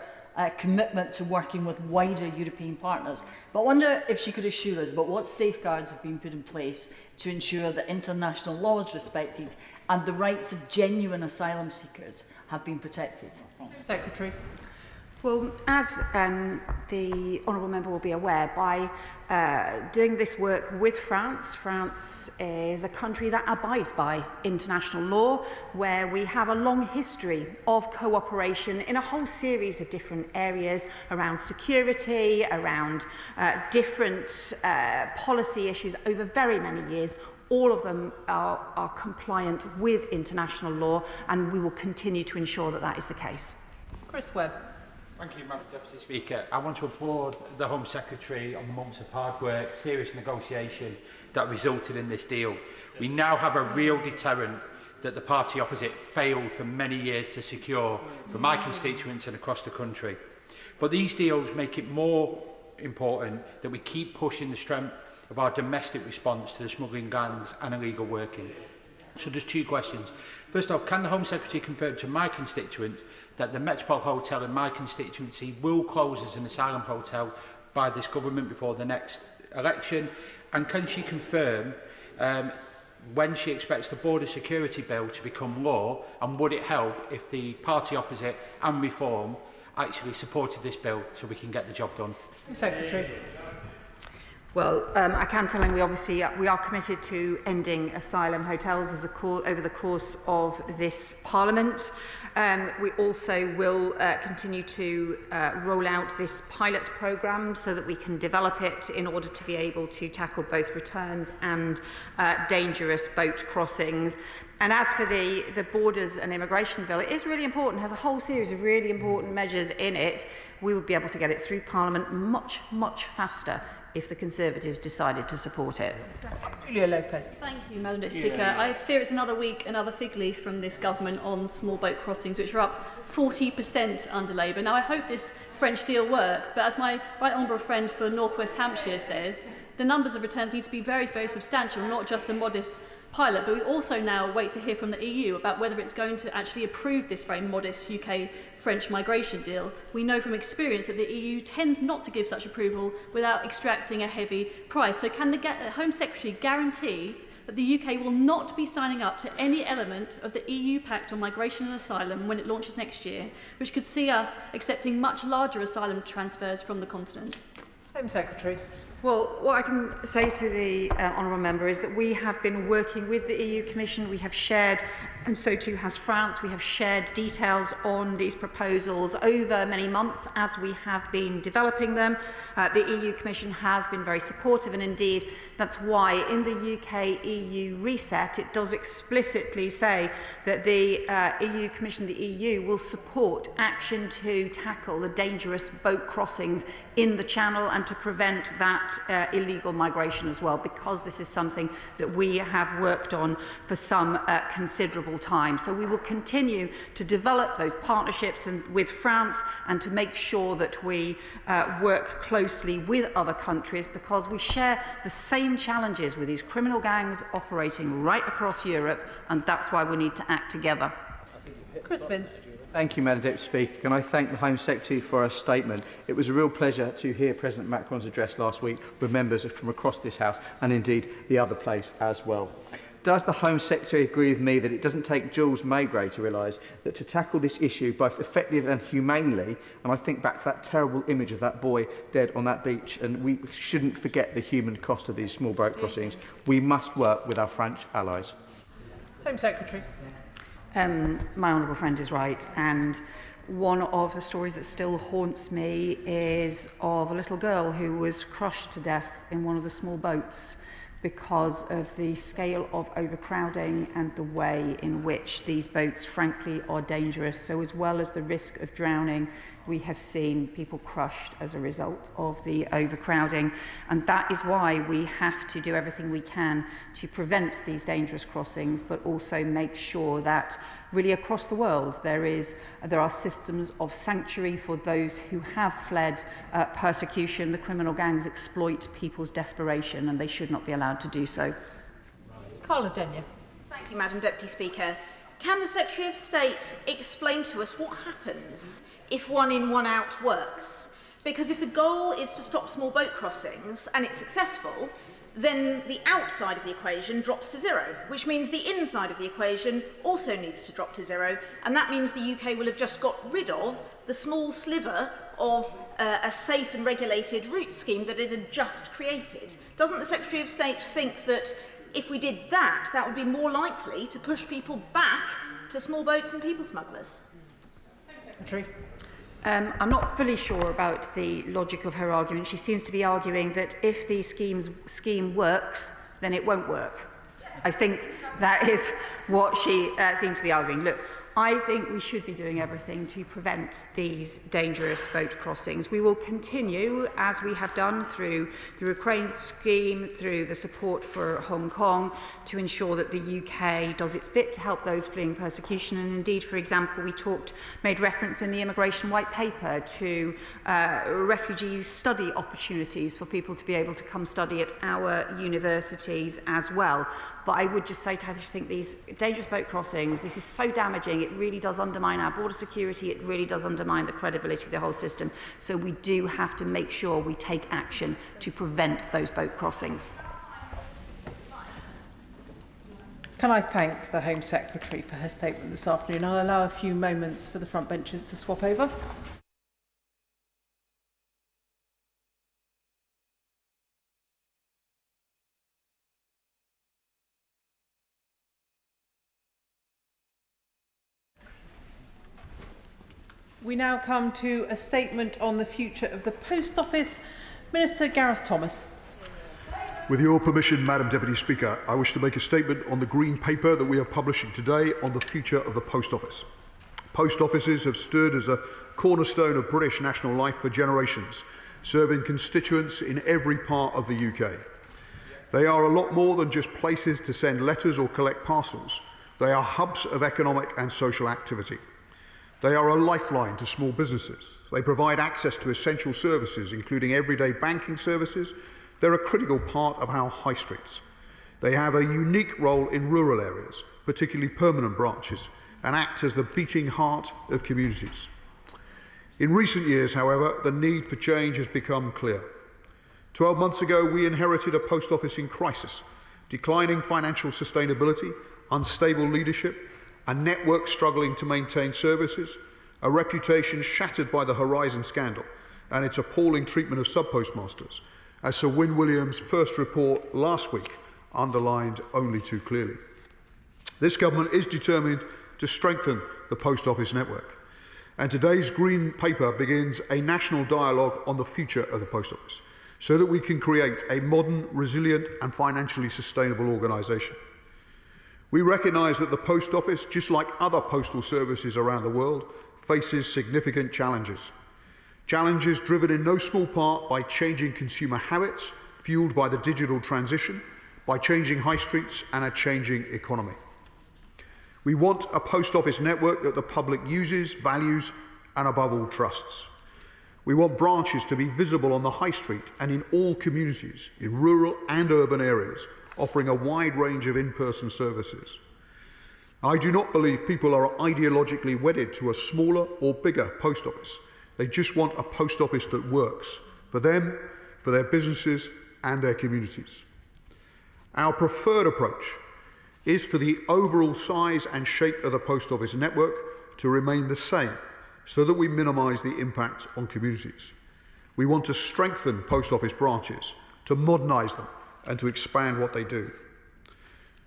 commitment to working with wider European partners. But I wonder if she could assure us about what safeguards have been put in place to ensure that international law is respected and the rights of genuine asylum seekers have been protected. Secretary. Well, as the honourable member will be aware, by doing this work with France, France is a country that abides by international law, where we have a long history of cooperation in a whole series of different areas around security, around different policy issues over very many years. All of them are compliant with international law, and we will continue to ensure that that is the case. Chris Webb. Thank you, Madam Deputy Speaker. I want to applaud the Home Secretary on the months of hard work, serious negotiation that resulted in this deal. We now have a real deterrent that the party opposite failed for many years to secure for my constituents and across the country. But these deals make it more important that we keep pushing the strength of our domestic response to the smuggling gangs and illegal working. So there's two questions. First off, can the Home Secretary confirm to my constituent that the Metropole Hotel in my constituency will close as an asylum hotel by this government before the next election? And can she confirm when she expects the border security bill to become law, and would it help if the party opposite and Reform actually supported this bill so we can get the job done? Secretary. Well, I can tell him we are committed to ending asylum hotels as over the course of this Parliament. We also will continue to roll out this pilot programme so that we can develop it in order to be able to tackle both returns and dangerous boat crossings. And as for the Borders and Immigration Bill, it is really important, has a whole series of really important measures in it. We would be able to get it through Parliament much, much faster if the Conservatives decided to support it. Julia Lopez. Thank you, Madam Deputy Speaker. I fear it's another week, another fig leaf from this government on small boat crossings, which are up 40% under Labour. Now, I hope this French deal works, but as my right honourable friend for North West Hampshire says, the numbers of returns need to be very, very substantial, not just a modest pilot, but we also now wait to hear from the EU about whether it's going to actually approve this very modest UK-French migration deal. We know from experience that the EU tends not to give such approval without extracting a heavy price. So can the Home Secretary guarantee that the UK will not be signing up to any element of the EU Pact on Migration and Asylum when it launches next year, which could see us accepting much larger asylum transfers from the continent? Home Secretary. Well, what I can say to the honourable member is that we have been working with the EU Commission. We have shared, and so too has France, we have shared details on these proposals over many months as we have been developing them. The EU Commission has been very supportive, and indeed that's why in the UK-EU reset it does explicitly say that the EU Commission, the EU, will support action to tackle the dangerous boat crossings in the Channel and to prevent that illegal migration as well, because this is something that we have worked on for some considerable time. So we will continue to develop those partnerships with France and to make sure that we work closely with other countries, because we share the same challenges with these criminal gangs operating right across Europe, and that's why we need to act together. Chris Vince. Thank you, Madam Deputy Speaker. Can I thank the Home Secretary for her statement? It was a real pleasure to hear President Macron's address last week with members from across this House and indeed the other place as well. Does the Home Secretary agree with me that it doesn't take Jules Maigret to realise that to tackle this issue both effectively and humanely, and I think back to that terrible image of that boy dead on that beach, and we shouldn't forget the human cost of these small boat crossings, we must work with our French allies? Home Secretary. My honourable friend is right, and one of the stories that still haunts me is of a little girl who was crushed to death in one of the small boats because of the scale of overcrowding and the way in which these boats, frankly, are dangerous. So as well as the risk of drowning, we have seen people crushed as a result of the overcrowding. And that is why we have to do everything we can to prevent these dangerous crossings, but also make sure that really across the world there are systems of sanctuary for those who have fled persecution. The criminal gangs exploit people's desperation, and they should not be allowed to do so. Carla Denyer. Thank you, Madam Deputy Speaker. Can the Secretary of State explain to us what happens if one in, one out works? Because if the goal is to stop small boat crossings and it's successful, then the outside of the equation drops to zero, which means the inside of the equation also needs to drop to zero, and that means the UK will have just got rid of the small sliver of a safe and regulated route scheme that it had just created. Doesn't the Secretary of State think that if we did that, that would be more likely to push people back to small boats and people smugglers? Secretary. I'm not fully sure about the logic of her argument. She seems to be arguing that if the scheme works, then it won't work. I think that is what she seems to be arguing. Look, I think we should be doing everything to prevent these dangerous boat crossings. We will continue, as we have done through the Ukraine scheme, through the support for Hong Kong, to ensure that the UK does its bit to help those fleeing persecution. And indeed, for example, we made reference in the Immigration White Paper to refugee study opportunities for people to be able to come study at our universities as well. But I would just say to her, I just think these dangerous boat crossings, this is so damaging. It really does undermine our border security. It really does undermine the credibility of the whole system. So we do have to make sure we take action to prevent those boat crossings. Can I thank the Home Secretary for her statement this afternoon? I'll allow a few moments for the front benches to swap over. We now come to a statement on the future of the Post Office. Minister Gareth Thomas. With your permission, Madam Deputy Speaker, I wish to make a statement on the Green Paper that we are publishing today on the future of the Post Office. Post offices have stood as a cornerstone of British national life for generations, serving constituents in every part of the UK. They are a lot more than just places to send letters or collect parcels. They are hubs of economic and social activity. They are a lifeline to small businesses. They provide access to essential services, including everyday banking services. They're a critical part of our high streets. They have a unique role in rural areas, particularly permanent branches, and act as the beating heart of communities. In recent years, however, the need for change has become clear. 12 months ago, we inherited a post office in crisis, declining financial sustainability, unstable leadership, a network struggling to maintain services, a reputation shattered by the Horizon scandal and its appalling treatment of sub-postmasters, as Sir Win Williams' first report last week underlined only too clearly. This government is determined to strengthen the post office network, and today's Green Paper begins a national dialogue on the future of the post office so that we can create a modern, resilient and financially sustainable organisation. We recognise that the post office, just like other postal services around the world, faces significant challenges. Challenges driven in no small part by changing consumer habits, fuelled by the digital transition, by changing high streets and a changing economy. We want a post office network that the public uses, values and above all trusts. We want branches to be visible on the high street and in all communities, in rural and urban areas, offering a wide range of in-person services. I do not believe people are ideologically wedded to a smaller or bigger post office. They just want a post office that works for them, for their businesses and their communities. Our preferred approach is for the overall size and shape of the post office network to remain the same so that we minimise the impact on communities. We want to strengthen post office branches, to modernise them and to expand what they do.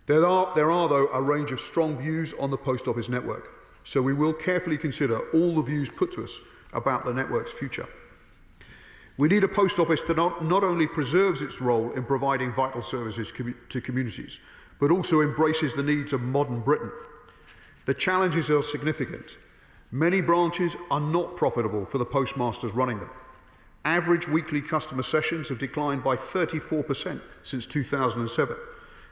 There are, though, a range of strong views on the post office network, so we will carefully consider all the views put to us about the network's future. We need a post office that not only preserves its role in providing vital services to communities, but also embraces the needs of modern Britain. The challenges are significant. Many branches are not profitable for the postmasters running them. Average weekly customer sessions have declined by 34% since 2007,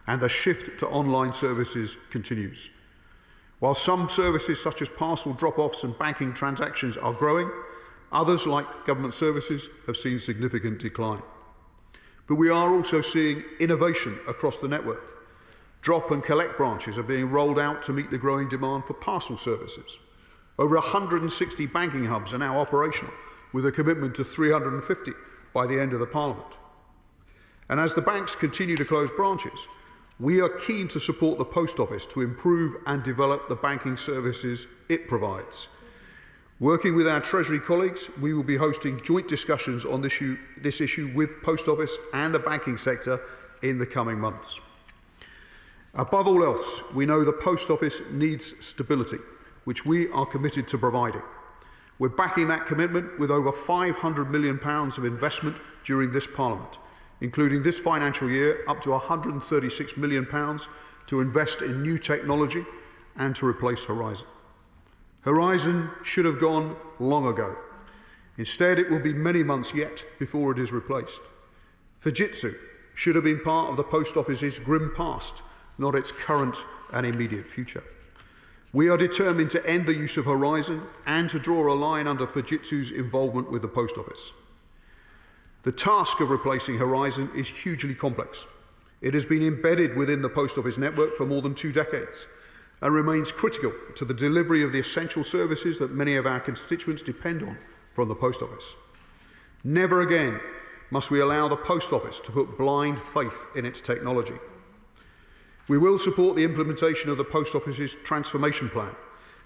and the shift to online services continues. While some services such as parcel drop-offs and banking transactions are growing, others, like government services, have seen significant decline. But we are also seeing innovation across the network. Drop and collect branches are being rolled out to meet the growing demand for parcel services. Over 160 banking hubs are now operational, with a commitment to 350 by the end of the Parliament. And as the banks continue to close branches, we are keen to support the Post Office to improve and develop the banking services it provides. Working with our Treasury colleagues, we will be hosting joint discussions on this issue with Post Office and the banking sector in the coming months. Above all else, we know the Post Office needs stability, which we are committed to providing. We're backing that commitment with over £500 million of investment during this Parliament, including this financial year up to £136 million to invest in new technology and to replace Horizon. Horizon should have gone long ago. Instead, it will be many months yet before it is replaced. Fujitsu should have been part of the Post Office's grim past, not its current and immediate future. We are determined to end the use of Horizon and to draw a line under Fujitsu's involvement with the Post Office. The task of replacing Horizon is hugely complex. It has been embedded within the Post Office network for more than 2 decades and remains critical to the delivery of the essential services that many of our constituents depend on from the Post Office. Never again must we allow the Post Office to put blind faith in its technology. We will support the implementation of the Post Office's transformation plan,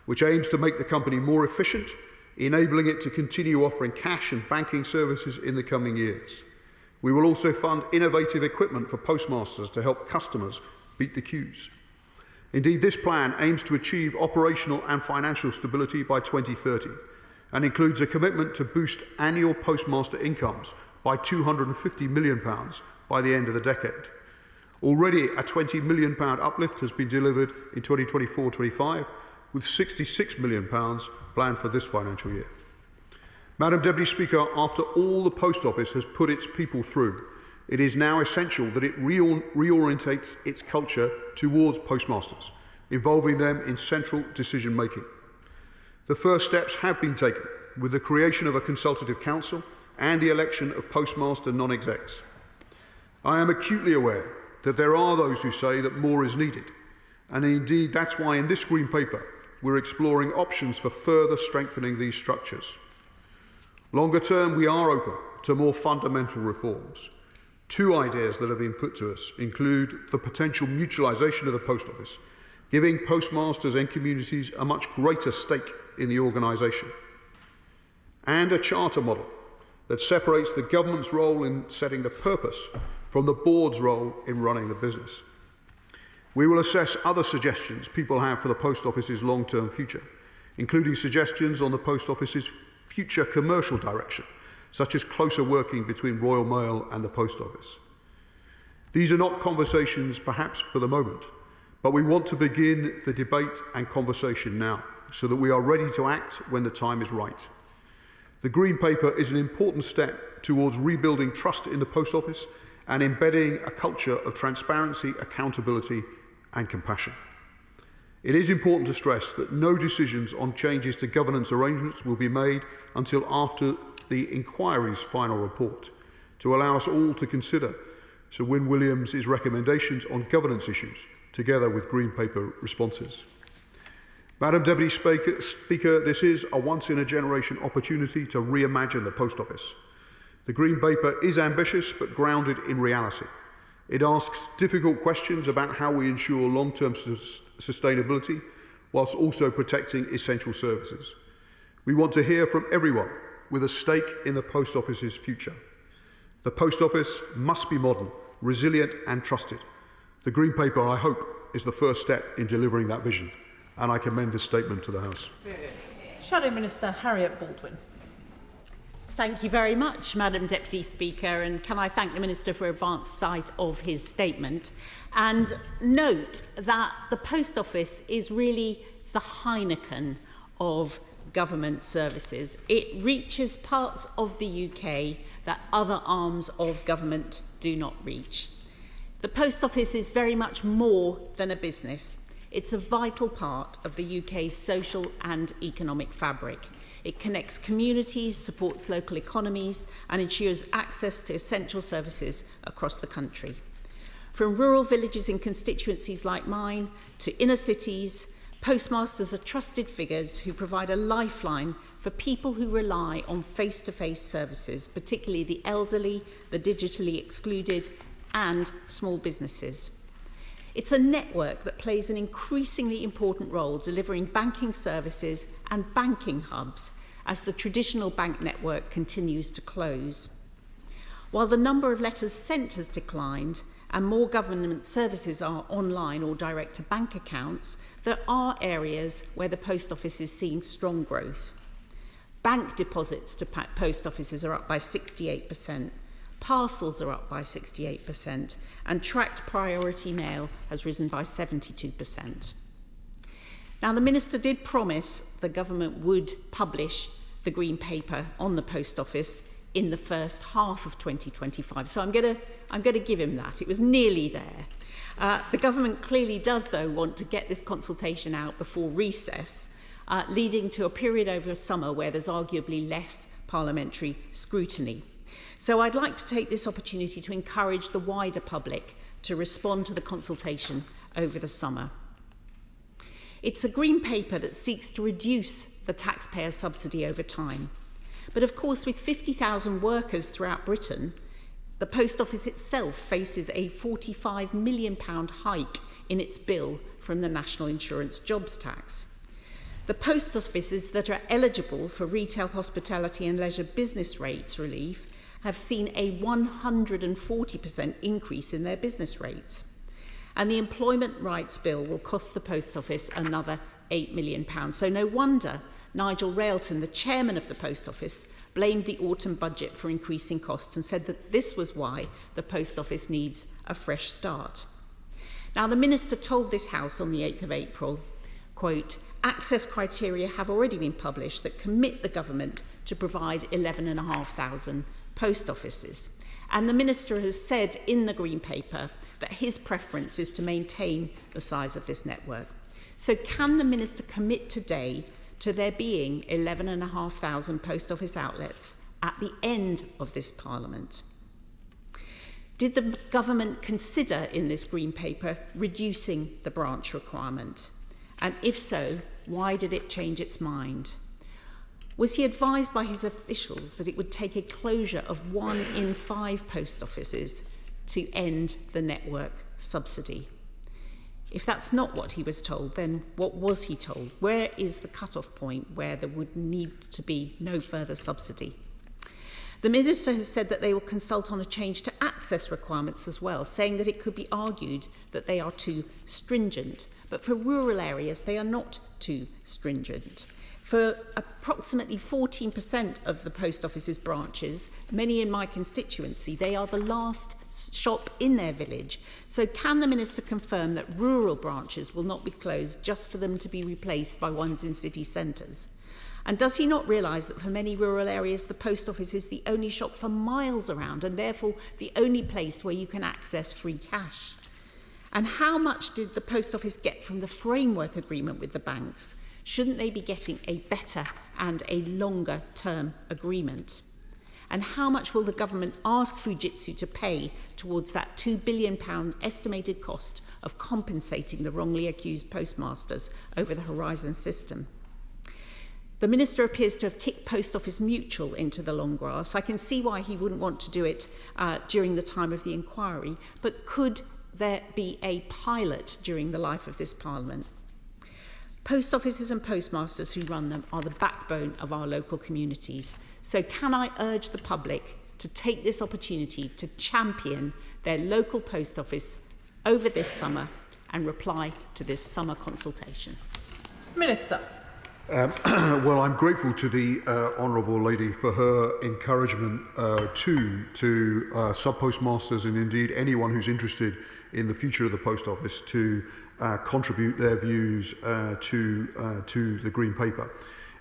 which aims to make the company more efficient, enabling it to continue offering cash and banking services in the coming years. We will also fund innovative equipment for postmasters to help customers beat the queues. Indeed, this plan aims to achieve operational and financial stability by 2030 and includes a commitment to boost annual postmaster incomes by £250 million by the end of the decade. Already a £20 million uplift has been delivered in 2024-25, with £66 million planned for this financial year. Madam Deputy Speaker, after all the Post Office has put its people through, it is now essential that it reorientates its culture towards postmasters, involving them in central decision-making. The first steps have been taken with the creation of a consultative council and the election of postmaster non-execs. I am acutely aware that there are those who say that more is needed, and indeed that's why in this Green Paper we're exploring options for further strengthening these structures. Longer term, we are open to more fundamental reforms. 2 ideas that have been put to us include the potential mutualisation of the Post Office, giving postmasters and communities a much greater stake in the organisation, and a charter model that separates the government's role in setting the purpose from the board's role in running the business. We will assess other suggestions people have for the Post Office's long-term future, including suggestions on the Post Office's future commercial direction, such as closer working between Royal Mail and the Post Office. These are not conversations perhaps for the moment, but we want to begin the debate and conversation now, so that we are ready to act when the time is right. The Green Paper is an important step towards rebuilding trust in the Post Office and embedding a culture of transparency, accountability and compassion. It is important to stress that no decisions on changes to governance arrangements will be made until after the inquiry's final report, to allow us all to consider Sir Wyn Williams' recommendations on governance issues, together with Green Paper responses. Madam Deputy Speaker, this is a once-in-a-generation opportunity to reimagine the Post Office. The Green Paper is ambitious but grounded in reality. It asks difficult questions about how we ensure long-term sustainability whilst also protecting essential services. We want to hear from everyone with a stake in the Post Office's future. The Post Office must be modern, resilient and trusted. The Green Paper, I hope, is the first step in delivering that vision, and I commend this statement to the House. Shadow Minister Harriet Baldwin. Thank you very much, Madam Deputy Speaker, and can I thank the Minister for advance sight of his statement and note that the Post Office is really the Heineken of government services. It reaches parts of the UK that other arms of government do not reach. The Post Office is very much more than a business. It's a vital part of the UK's social and economic fabric. It connects communities, supports local economies, and ensures access to essential services across the country. From rural villages in constituencies like mine to inner cities, postmasters are trusted figures who provide a lifeline for people who rely on face-to-face services, particularly the elderly, the digitally excluded, and small businesses. It's a network that plays an increasingly important role delivering banking services and banking hubs as the traditional bank network continues to close. While the number of letters sent has declined and more government services are online or direct to bank accounts, there are areas where the Post Office is seeing strong growth. Bank deposits to post offices are up by 68%. Parcels are up by 68%, and tracked priority mail has risen by 72%. Now, the Minister did promise the government would publish the Green Paper on the Post Office in the first half of 2025, so I'm going to give him that. It was nearly there. The government clearly does, though, want to get this consultation out before recess, leading to a period over summer where there's arguably less parliamentary scrutiny. So I'd like to take this opportunity to encourage the wider public to respond to the consultation over the summer. It's a Green Paper that seeks to reduce the taxpayer subsidy over time. But of course, with 50,000 workers throughout Britain, the Post Office itself faces a £45 million hike in its bill from the National Insurance Jobs Tax. The Post Offices that are eligible for retail, hospitality and leisure business rates relief have seen a 140% increase in their business rates. And the Employment Rights Bill will cost the Post Office another £8 million. So no wonder Nigel Railton, the chairman of the Post Office, blamed the autumn budget for increasing costs and said that this was why the Post Office needs a fresh start. Now, the Minister told this House on the 8th of April, quote, access criteria have already been published that commit the government to provide 11,500 post offices. And the Minister has said in the Green Paper that his preference is to maintain the size of this network. So can the Minister commit today to there being 11,500 post office outlets at the end of this Parliament? Did the government consider in this Green Paper reducing the branch requirement? And if so, why did it change its mind? Was he advised by his officials that it would take a closure of 1 in 5 post offices to end the network subsidy? If that's not what he was told, then what was he told? Where is the cut-off point where there would need to be no further subsidy? The Minister has said that they will consult on a change to access requirements as well, saying that it could be argued that they are too stringent. But for rural areas, they are not too stringent. For approximately 14% of the post office's branches, many in my constituency, they are the last shop in their village. So can the Minister confirm that rural branches will not be closed just for them to be replaced by ones in city centres? And does he not realise that for many rural areas, the post office is the only shop for miles around and therefore the only place where you can access free cash? And how much did the post office get from the framework agreement with the banks? Shouldn't they be getting a better and a longer term agreement? And how much will the government ask Fujitsu to pay towards that £2 billion estimated cost of compensating the wrongly accused postmasters over the Horizon system? The Minister appears to have kicked Post Office Mutual into the long grass. I can see why he wouldn't want to do it during the time of the inquiry, but could there be a pilot during the life of this Parliament? Post offices and postmasters who run them are the backbone of our local communities. So can I urge the public to take this opportunity to champion their local post office over this summer and reply to this summer consultation? Minister. Well, I'm grateful to the Honourable Lady for her encouragement to sub-postmasters and indeed anyone who's interested in the future of the Post Office to contribute their views to the Green Paper.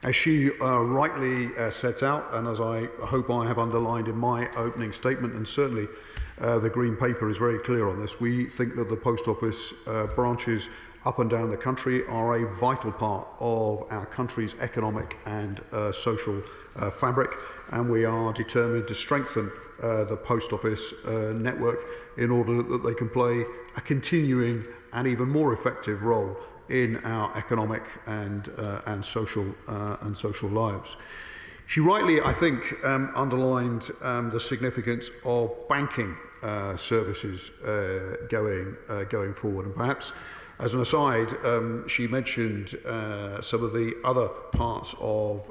As she rightly sets out, and as I hope I have underlined in my opening statement, and certainly the Green Paper is very clear on this, we think that the Post Office branches up and down the country are a vital part of our country's economic and social fabric, and we are determined to strengthen the Post Office network in order that they can play a continuing and even more effective role in our economic and social lives. She rightly, I think, underlined the significance of banking services going forward, and perhaps as an aside, she mentioned some of the other parts of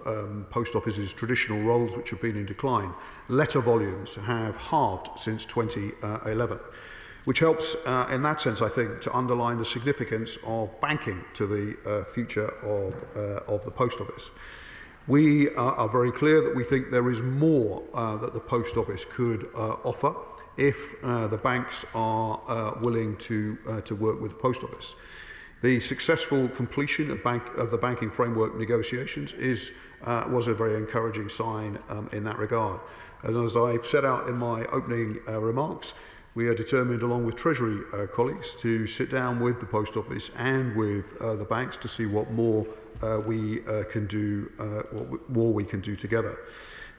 Post Office's traditional roles which have been in decline. Letter volumes have halved since 2011, which helps in that sense, I think, to underline the significance of banking to the future of the Post Office. We are very clear that we think there is more that the Post Office could offer if the banks are willing to work with the Post Office. The successful completion of the banking framework negotiations was a very encouraging sign in that regard. And as I set out in my opening remarks, we are determined, along with Treasury colleagues, to sit down with the Post Office and with the banks to see what more we can do together.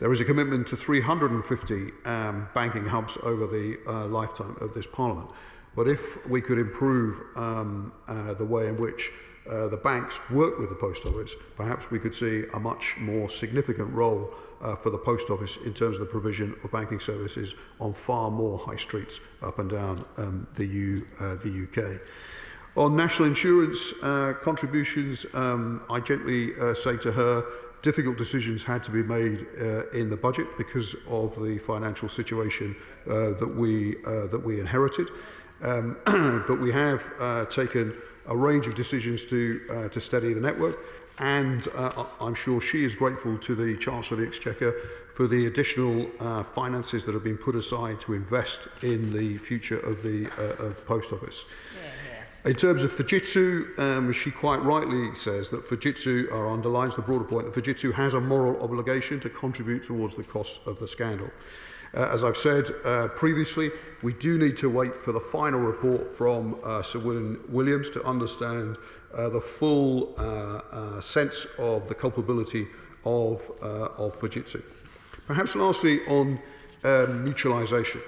There is a commitment to 350 banking hubs over the lifetime of this Parliament. But if we could improve the way in which the banks work with the Post Office, perhaps we could see a much more significant role for the Post Office in terms of the provision of banking services on far more high streets up and down the UK. On national insurance contributions, I gently say to her, difficult decisions had to be made in the budget because of the financial situation that we inherited. But we have taken a range of decisions to steady the network, and I'm sure she is grateful to the Chancellor of the Exchequer for the additional finances that have been put aside to invest in the future of the Post Office. In terms of Fujitsu, she quite rightly says that Fujitsu underlines the broader point that Fujitsu has a moral obligation to contribute towards the costs of the scandal. As I've said previously, we do need to wait for the final report from Sir Williams to understand the full sense of the culpability of Fujitsu. Perhaps lastly on mutualisation.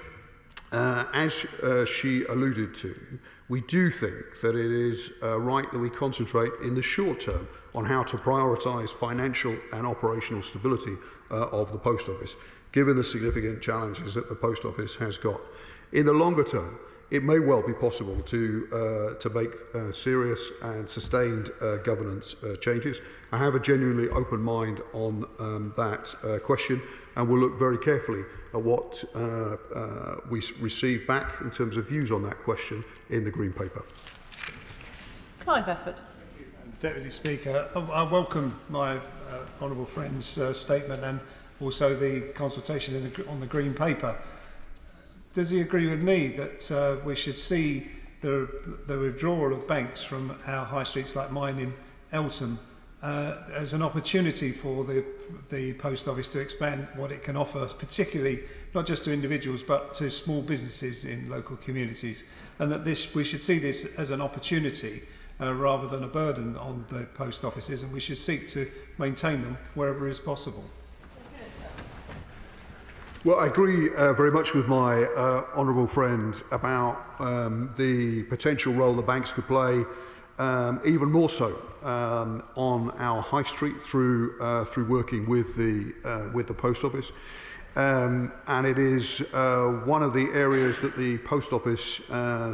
As she alluded to, we do think that it is right that we concentrate in the short term on how to prioritise financial and operational stability of the Post Office, given the significant challenges that the Post Office has got. In the longer term, it may well be possible to make serious and sustained governance changes. I have a genuinely open mind on that question, and we'll look very carefully at what we receive back in terms of views on that question in the Green Paper. Clive Efford. Deputy Speaker, I welcome my honourable friend's statement and also the consultation on the Green Paper. Does he agree with me that we should see the withdrawal of banks from our high streets like mine in Eltham as an opportunity for the Post Office to expand what it can offer, particularly not just to individuals but to small businesses in local communities, and that we should see this as an opportunity rather than a burden on the post offices, and we should seek to maintain them wherever is possible? Well, I agree very much with my honourable friend about the potential role the banks could play, even more so on our high street through working with the post office, and it is one of the areas that the post office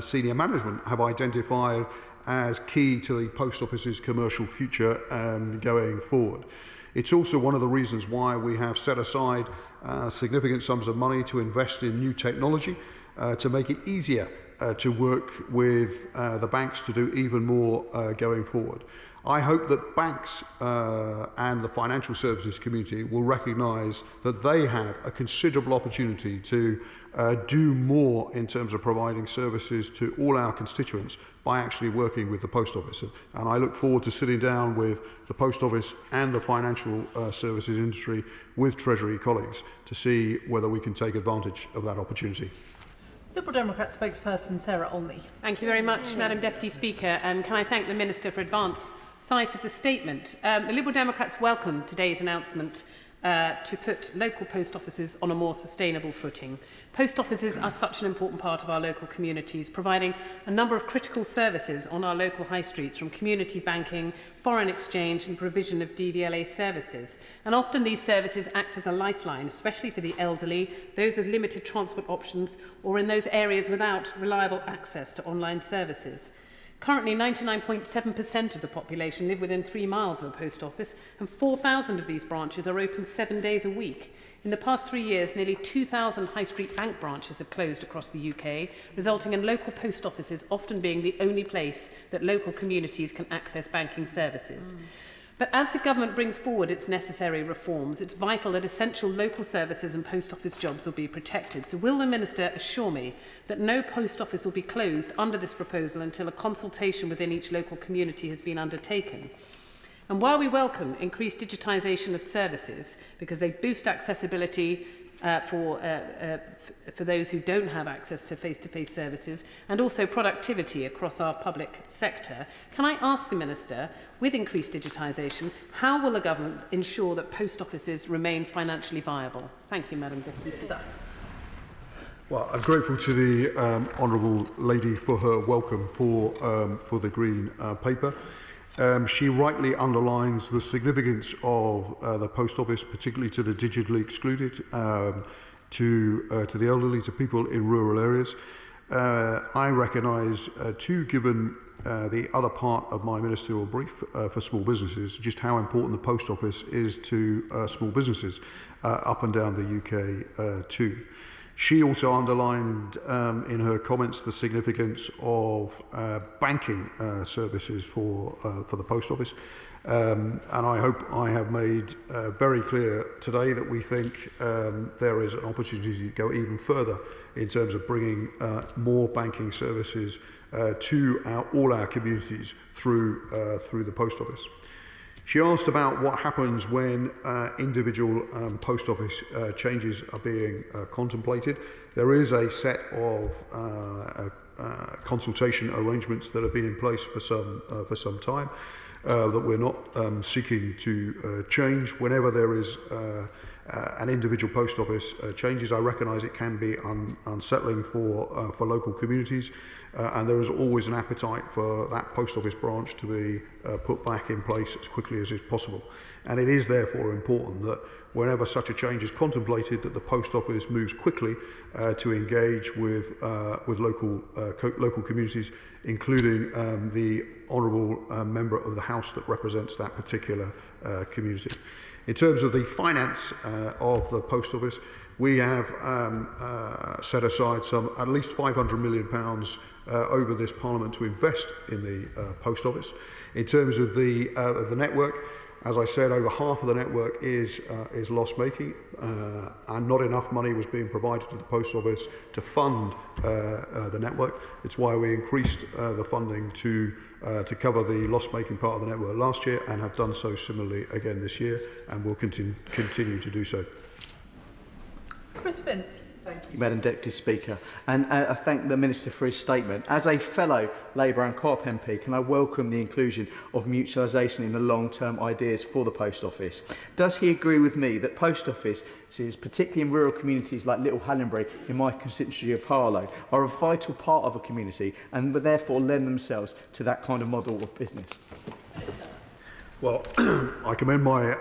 senior management have identified as key to the post office's commercial future going forward. It's also one of the reasons why we have set aside significant sums of money to invest in new technology to make it easier to work with the banks to do even more going forward. I hope that banks and the financial services community will recognise that they have a considerable opportunity to do more in terms of providing services to all our constituents by actually working with the post office. And I look forward to sitting down with the post office and the financial services industry with Treasury colleagues to see whether we can take advantage of that opportunity. Liberal Democrat spokesperson Sarah Olney. Thank you very much, Madam Deputy Speaker, and can I thank the Minister for advance sight of the statement. The Liberal Democrats welcome today's announcement to put local post offices on a more sustainable footing. Post offices are such an important part of our local communities, providing a number of critical services on our local high streets, from community banking, foreign exchange and provision of DVLA services. And often these services act as a lifeline, especially for the elderly, those with limited transport options, or in those areas without reliable access to online services. Currently, 99.7% of the population live within 3 miles of a post office, and 4,000 of these branches are open 7 days a week. In the past 3 years, nearly 2,000 high street bank branches have closed across the UK, resulting in local post offices often being the only place that local communities can access banking services. But as the government brings forward its necessary reforms, it's vital that essential local services and post office jobs will be protected. So will the Minister assure me that no post office will be closed under this proposal until a consultation within each local community has been undertaken? And while we welcome increased digitisation of services, because they boost accessibility for those who don't have access to face-to-face services, and also productivity across our public sector, can I ask the Minister, with increased digitisation, how will the government ensure that post offices remain financially viable? Thank you, Madam Deputy Speaker. Well, I'm grateful to the honourable lady for her welcome for the Green Paper. She rightly underlines the significance of the post office, particularly to the digitally excluded, to the elderly, to people in rural areas. I recognise, too, given the other part of my ministerial brief for small businesses, just how important the post office is to small businesses up and down the UK too. She also underlined in her comments the significance of banking services for the post office. And I hope I have made very clear today that we think there is an opportunity to go even further in terms of bringing more banking services to all our communities through the post office. She asked about what happens when individual post office changes are being contemplated. There is a set of consultation arrangements that have been in place for some time that we're not seeking to change. Whenever there is an individual post office changes. I recognise it can be unsettling for local communities, and there is always an appetite for that post office branch to be put back in place as quickly as is possible. And it is therefore important that whenever such a change is contemplated, that the post office moves quickly to engage with local communities, including the honourable member of the House that represents that particular community. In terms of the finance of the post office, we have set aside at least £500 million over this Parliament to invest in the post office. In terms of the network, as I said, over half of the network is loss-making, and not enough money was being provided to the post office to fund the network. It's why we increased the funding to cover the loss-making part of the network last year, and have done so similarly again this year, and will continue to do so. Chris Vince. Thank you, Madam Deputy Speaker. And I thank the Minister for his statement. As a fellow Labour and Co-op MP, can I welcome the inclusion of mutualisation in the long-term ideas for the Post Office? Does he agree with me that Post Offices, particularly in rural communities like Little Hallenbury, in my constituency of Harlow, are a vital part of a community and therefore lend themselves to that kind of model of business? Well, I commend my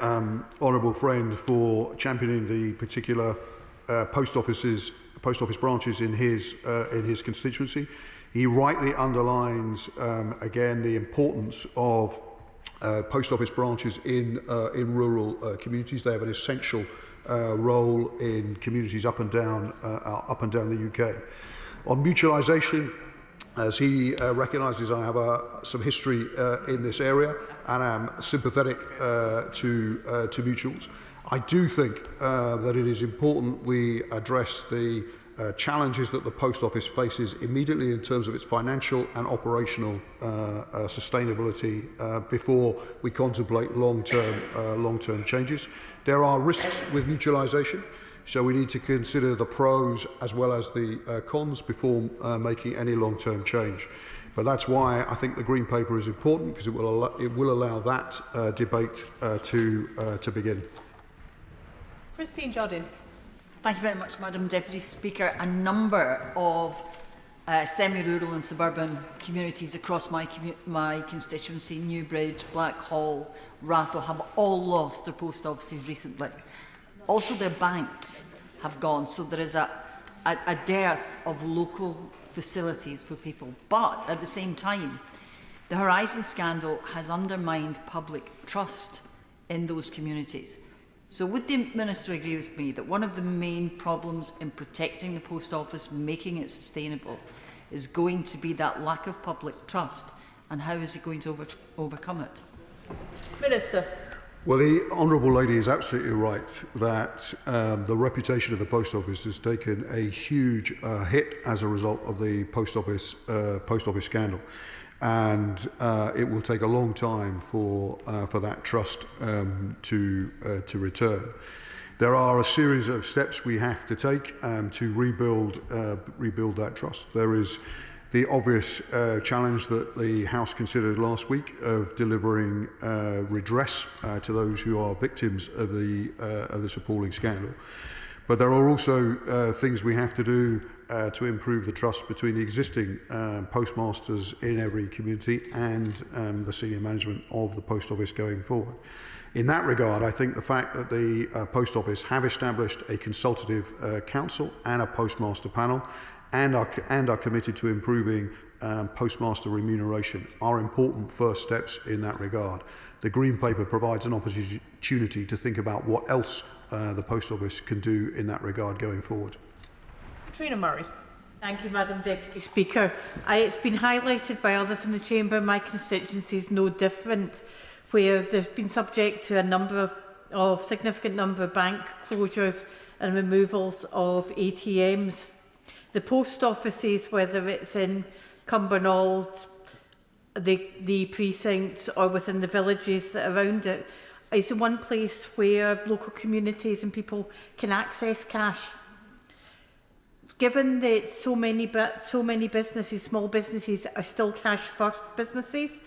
honourable friend for championing the particular post office branches in his constituency. He rightly underlines again the importance of post office branches in rural communities. They have an essential role in communities up and down the UK. On mutualisation, as he recognises, I have some history in this area, and I'm sympathetic to mutuals. I do think that it is important we address the challenges that the Post Office faces immediately in terms of its financial and operational sustainability before we contemplate long-term changes. There are risks with mutualisation, so we need to consider the pros as well as the cons before making any long-term change. But that's why I think the Green Paper is important, because it will allow that debate to begin. Christine Jardine. Thank you very much, Madam Deputy Speaker. A number of semi-rural and suburban communities across my constituency, Newbridge, Blackhall, Rathall, have all lost their post offices recently. Also, their banks have gone, so there is a dearth of local facilities for people. But at the same time, the Horizon scandal has undermined public trust in those communities. So would the Minister agree with me that one of the main problems in protecting the post office, making it sustainable, is going to be that lack of public trust, and how is he going to overcome it? Minister. Well, the honourable lady is absolutely right that the reputation of the post office has taken a huge hit as a result of the post office scandal. And it will take a long time for that trust to return. There are a series of steps we have to take to rebuild that trust. There is the obvious challenge that the House considered last week of delivering redress to those who are victims of this appalling scandal. But there are also things we have to do to improve the trust between the existing postmasters in every community and the senior management of the post office going forward. In that regard, I think the fact that the post office have established a consultative council and a postmaster panel and are committed to improving postmaster remuneration are important first steps in that regard. The Green Paper provides an opportunity to think about what else the post office can do in that regard going forward. Trina Murray. Thank you, Madam Deputy Speaker. It's been highlighted by others in the Chamber. My constituency is no different, where there's been subject to a significant number of bank closures and removals of ATMs. The post offices, whether it's in Cumbernauld, the precincts, or within the villages that are around it, is the one place where local communities and people can access cash. Given that so many businesses, small businesses, are still cash-first businesses,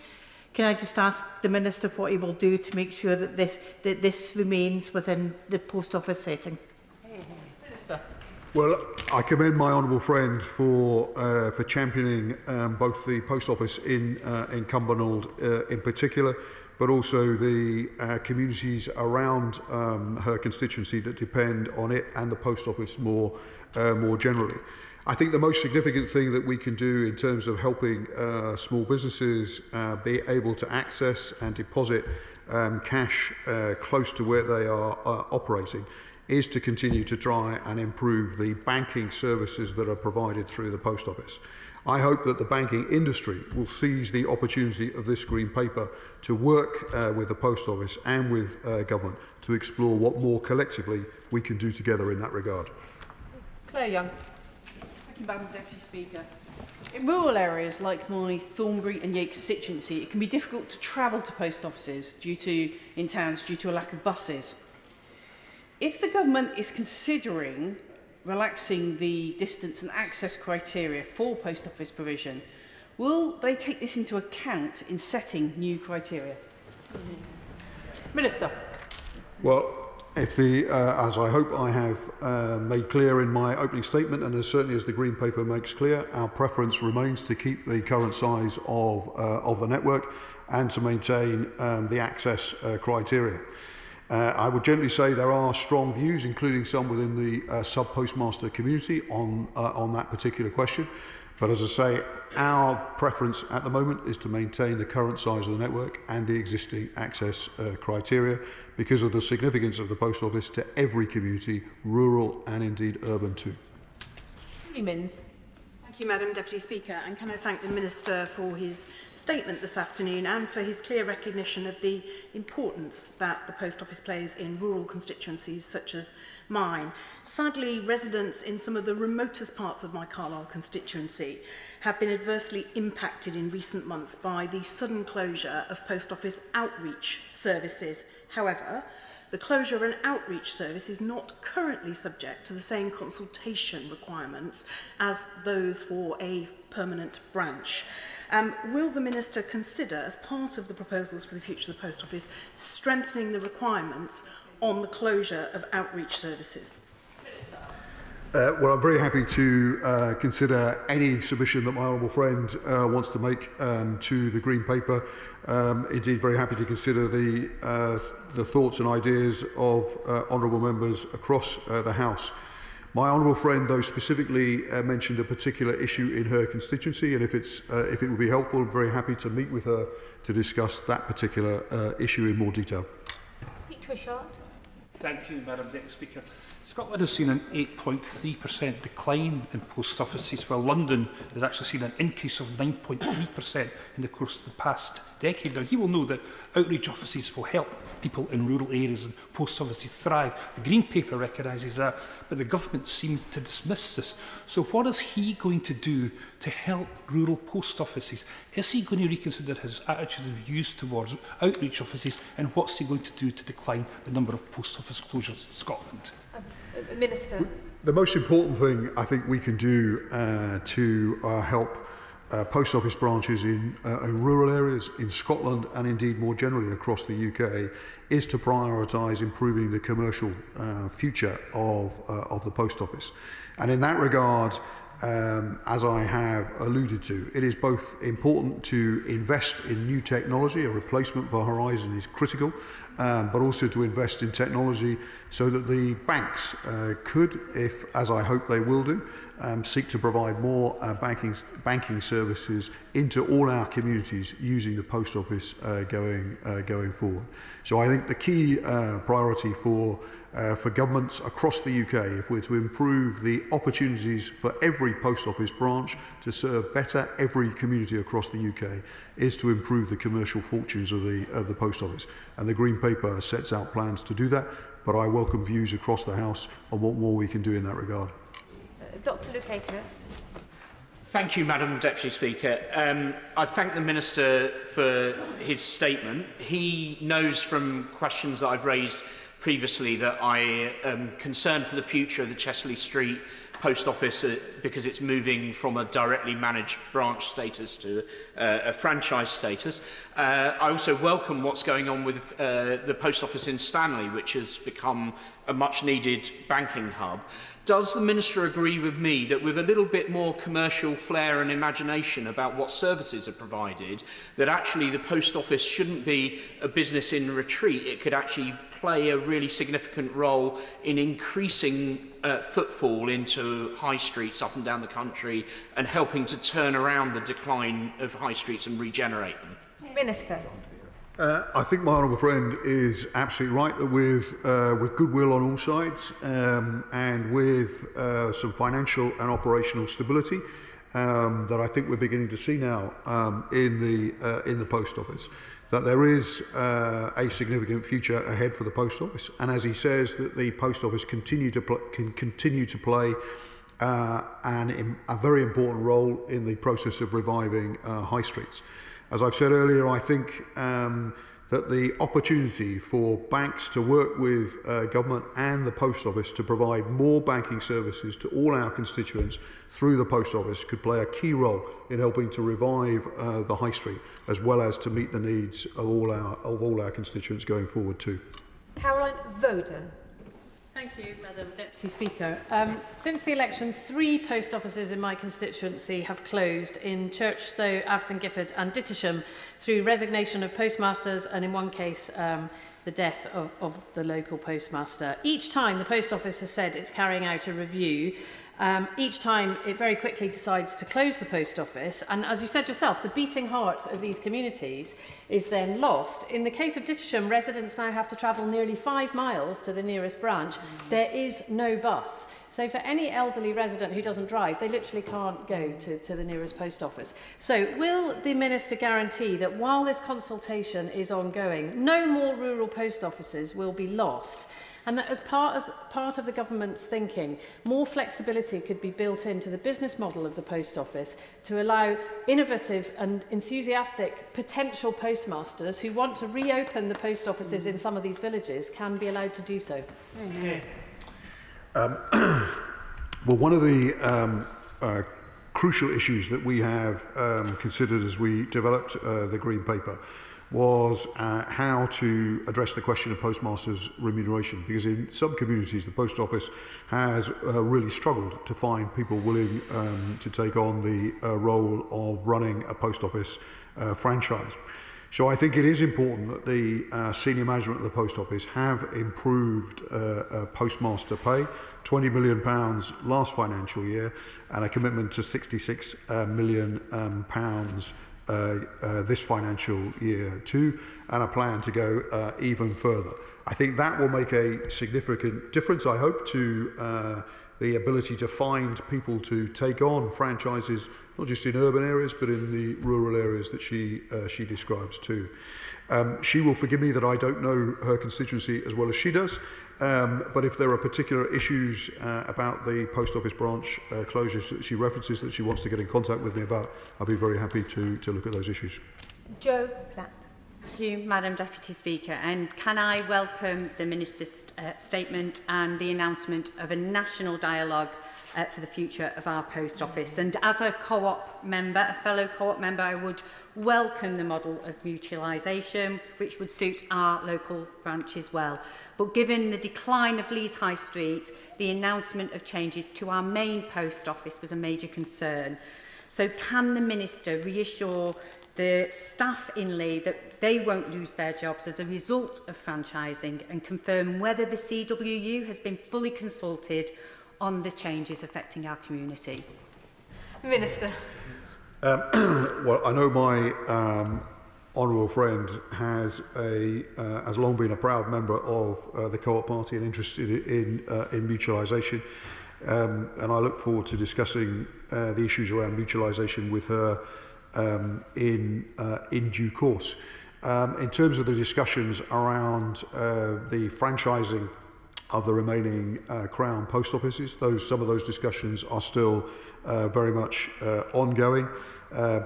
Can I just ask the Minister what he will do to make sure that this remains within the post office setting? Well, I commend my honourable friend for championing both the post office in Cumbernauld in particular, but also the communities around her constituency that depend on it and the post office more generally. I think the most significant thing that we can do in terms of helping small businesses be able to access and deposit cash close to where they are operating is to continue to try and improve the banking services that are provided through the post office. I hope that the banking industry will seize the opportunity of this Green Paper to work with the post office and with government to explore what more collectively we can do together in that regard. Claire Young. Thank you, Madam Deputy Speaker. In rural areas like my Thornbury and Yate constituency, it can be difficult to travel to post offices in towns due to a lack of buses. If the government is considering relaxing the distance and access criteria for post office provision, will they take this into account in setting new criteria? Minister. Well, if as I hope I have made clear in my opening statement, and as certainly as the Green Paper makes clear, our preference remains to keep the current size of the network and to maintain the access criteria. I would gently say there are strong views, including some within the sub-postmaster community on that particular question. But as I say, our preference at the moment is to maintain the current size of the network and the existing access criteria because of the significance of the post office to every community, rural and indeed urban too. Thank you, Madam Deputy Speaker, and can I thank the Minister for his statement this afternoon and for his clear recognition of the importance that the post office plays in rural constituencies such as mine. Sadly, residents in some of the remotest parts of my Carlisle constituency have been adversely impacted in recent months by the sudden closure of post office outreach services. However, the closure and outreach service is not currently subject to the same consultation requirements as those for a permanent branch. Will the Minister consider, as part of the proposals for the future of the Post Office, strengthening the requirements on the closure of outreach services? Well, I'm very happy to consider any submission that my honourable friend wants to make to the Green Paper. Indeed, very happy to consider the thoughts and ideas of honourable members across the House. My honourable friend, though, specifically mentioned a particular issue in her constituency, and if it would be helpful, I'm very happy to meet with her to discuss that particular issue in more detail. Pete Wishart. Thank you, Madam Deputy Speaker. Scotland has seen an 8.3% decline in post offices, while London has actually seen an increase of 9.3% in the course of the past decade. Now, he will know that outreach offices will help people in rural areas and post offices thrive. The Green Paper recognises that, but the government seemed to dismiss this. So what is he going to do to help rural post offices? Is he going to reconsider his attitude and views towards outreach offices, and what's he going to do to decline the number of post office closures in Scotland? Minister. The most important thing I think we can do to help post office branches in rural areas, in Scotland and indeed more generally across the UK is to prioritise improving the commercial future of the post office. And in that regard, as I have alluded to, it is both important to invest in new technology. A replacement for Horizon is critical, but also to invest in technology so that the banks could, if, as I hope they will do, seek to provide more banking services into all our communities using the post office going forward. So I think the key priority for governments across the UK, if we're to improve the opportunities for every post office branch to serve better every community across the UK, is to improve the commercial fortunes of the post office. And the Green Paper sets out plans to do that, but I welcome views across the House on what more we can do in that regard. Dr. Luke Aycliffe. Thank you, Madam Deputy Speaker. I thank the Minister for his statement. He knows from questions that I've raised previously that I am concerned for the future of the Chesley Street post office because it's moving from a directly managed branch status to a franchise status. I also welcome what's going on with the post office in Stanley, which has become a much needed banking hub. Does the Minister agree with me that with a little bit more commercial flair and imagination about what services are provided, that actually the post office shouldn't be a business in retreat? It could actually play a really significant role in increasing footfall into high streets up and down the country and helping to turn around the decline of high streets and regenerate them. Minister. I think my honourable friend is absolutely right that with goodwill on all sides and with some financial and operational stability that I think we're beginning to see now in the post office, that there is a significant future ahead for the post office. And as he says, that the post office can continue to play a very important role in the process of reviving high streets. As I've said earlier, I think that the opportunity for banks to work with government and the post office to provide more banking services to all our constituents through the post office could play a key role in helping to revive the high street, as well as to meet the needs of all our constituents going forward too. Caroline Voden. Thank you, Madam Deputy Speaker. Since the election, 3 post offices in my constituency have closed in Churchstow, Afton Gifford and Dittisham through resignation of postmasters and, in one case, the death of the local postmaster. Each time the post office has said it's carrying out a review. Each time it very quickly decides to close the post office, and as you said yourself, the beating heart of these communities is then lost. In the case of Dittisham, residents now have to travel nearly 5 miles to the nearest branch. There is no bus. So for any elderly resident who doesn't drive, they literally can't go to the nearest post office. So will the Minister guarantee that while this consultation is ongoing, no more rural post offices will be lost? And that as part of the government's thinking, more flexibility could be built into the business model of the post office to allow innovative and enthusiastic potential postmasters who want to reopen the post offices in some of these villages can be allowed to do so. Well, one of the crucial issues that we have considered as we developed the Green Paper was how to address the question of postmasters' remuneration, because in some communities the post office has really struggled to find people willing to take on the role of running a post office franchise. So I think it is important that the senior management of the post office have improved postmaster pay, £20 million last financial year, and a commitment to £66 million this financial year too, and a plan to go even further. I think that will make a significant difference, I hope, to the ability to find people to take on franchises, not just in urban areas, but in the rural areas that she describes too. She will forgive me that I don't know her constituency as well as she does, but if there are particular issues about the post office branch closures that she references that she wants to get in contact with me about, I'll be very happy to look at those issues. Jo Platt. Thank you, Madam Deputy Speaker. And can I welcome the Minister's statement and the announcement of a national dialogue for the future of our post office. And as a co-op member, a fellow co-op member, I would welcome the model of mutualisation, which would suit our local branches well. But given the decline of Leeds High Street, the announcement of changes to our main post office was a major concern. So can the Minister reassure the staff in Lee that they won't lose their jobs as a result of franchising, and confirm whether the CWU has been fully consulted on the changes affecting our community? Minister. Well, I know my honourable friend has long been a proud member of the Co-op Party and interested in mutualisation, and I look forward to discussing the issues around mutualisation with her in due course. In terms of the discussions around the franchising of the remaining Crown post offices, some of those discussions are still very much ongoing,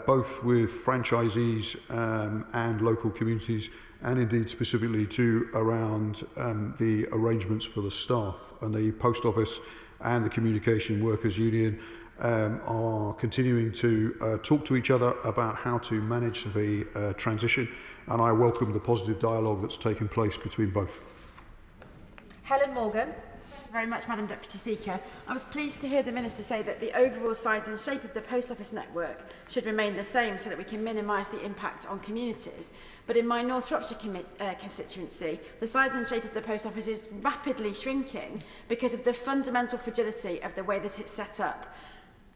both with franchisees and local communities, and indeed specifically too around the arrangements for the staff. And the post office and the Communication Workers Union are continuing to talk to each other about how to manage the transition, and I welcome the positive dialogue that's taken place between both. Helen Morgan. Thank you very much, Madam Deputy Speaker. I was pleased to hear the Minister say that the overall size and shape of the post office network should remain the same so that we can minimise the impact on communities. But in my North Shropshire constituency, the size and shape of the post office is rapidly shrinking because of the fundamental fragility of the way that it's set up.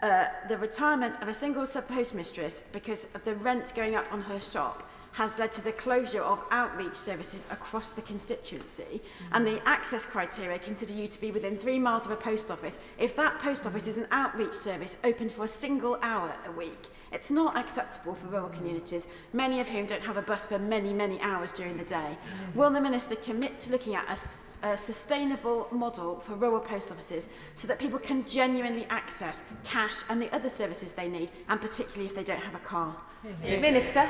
The retirement of a single sub-postmistress because of the rent going up on her shop has led to the closure of outreach services across the constituency, and the access criteria consider you to be within 3 miles of a post office. If that post office is an outreach service open for a single hour a week, it's not acceptable for rural communities, many of whom don't have a bus for many, many hours during the day. Will the Minister commit to looking at a sustainable model for rural post offices so that people can genuinely access cash and the other services they need, and particularly if they don't have a car? Minister.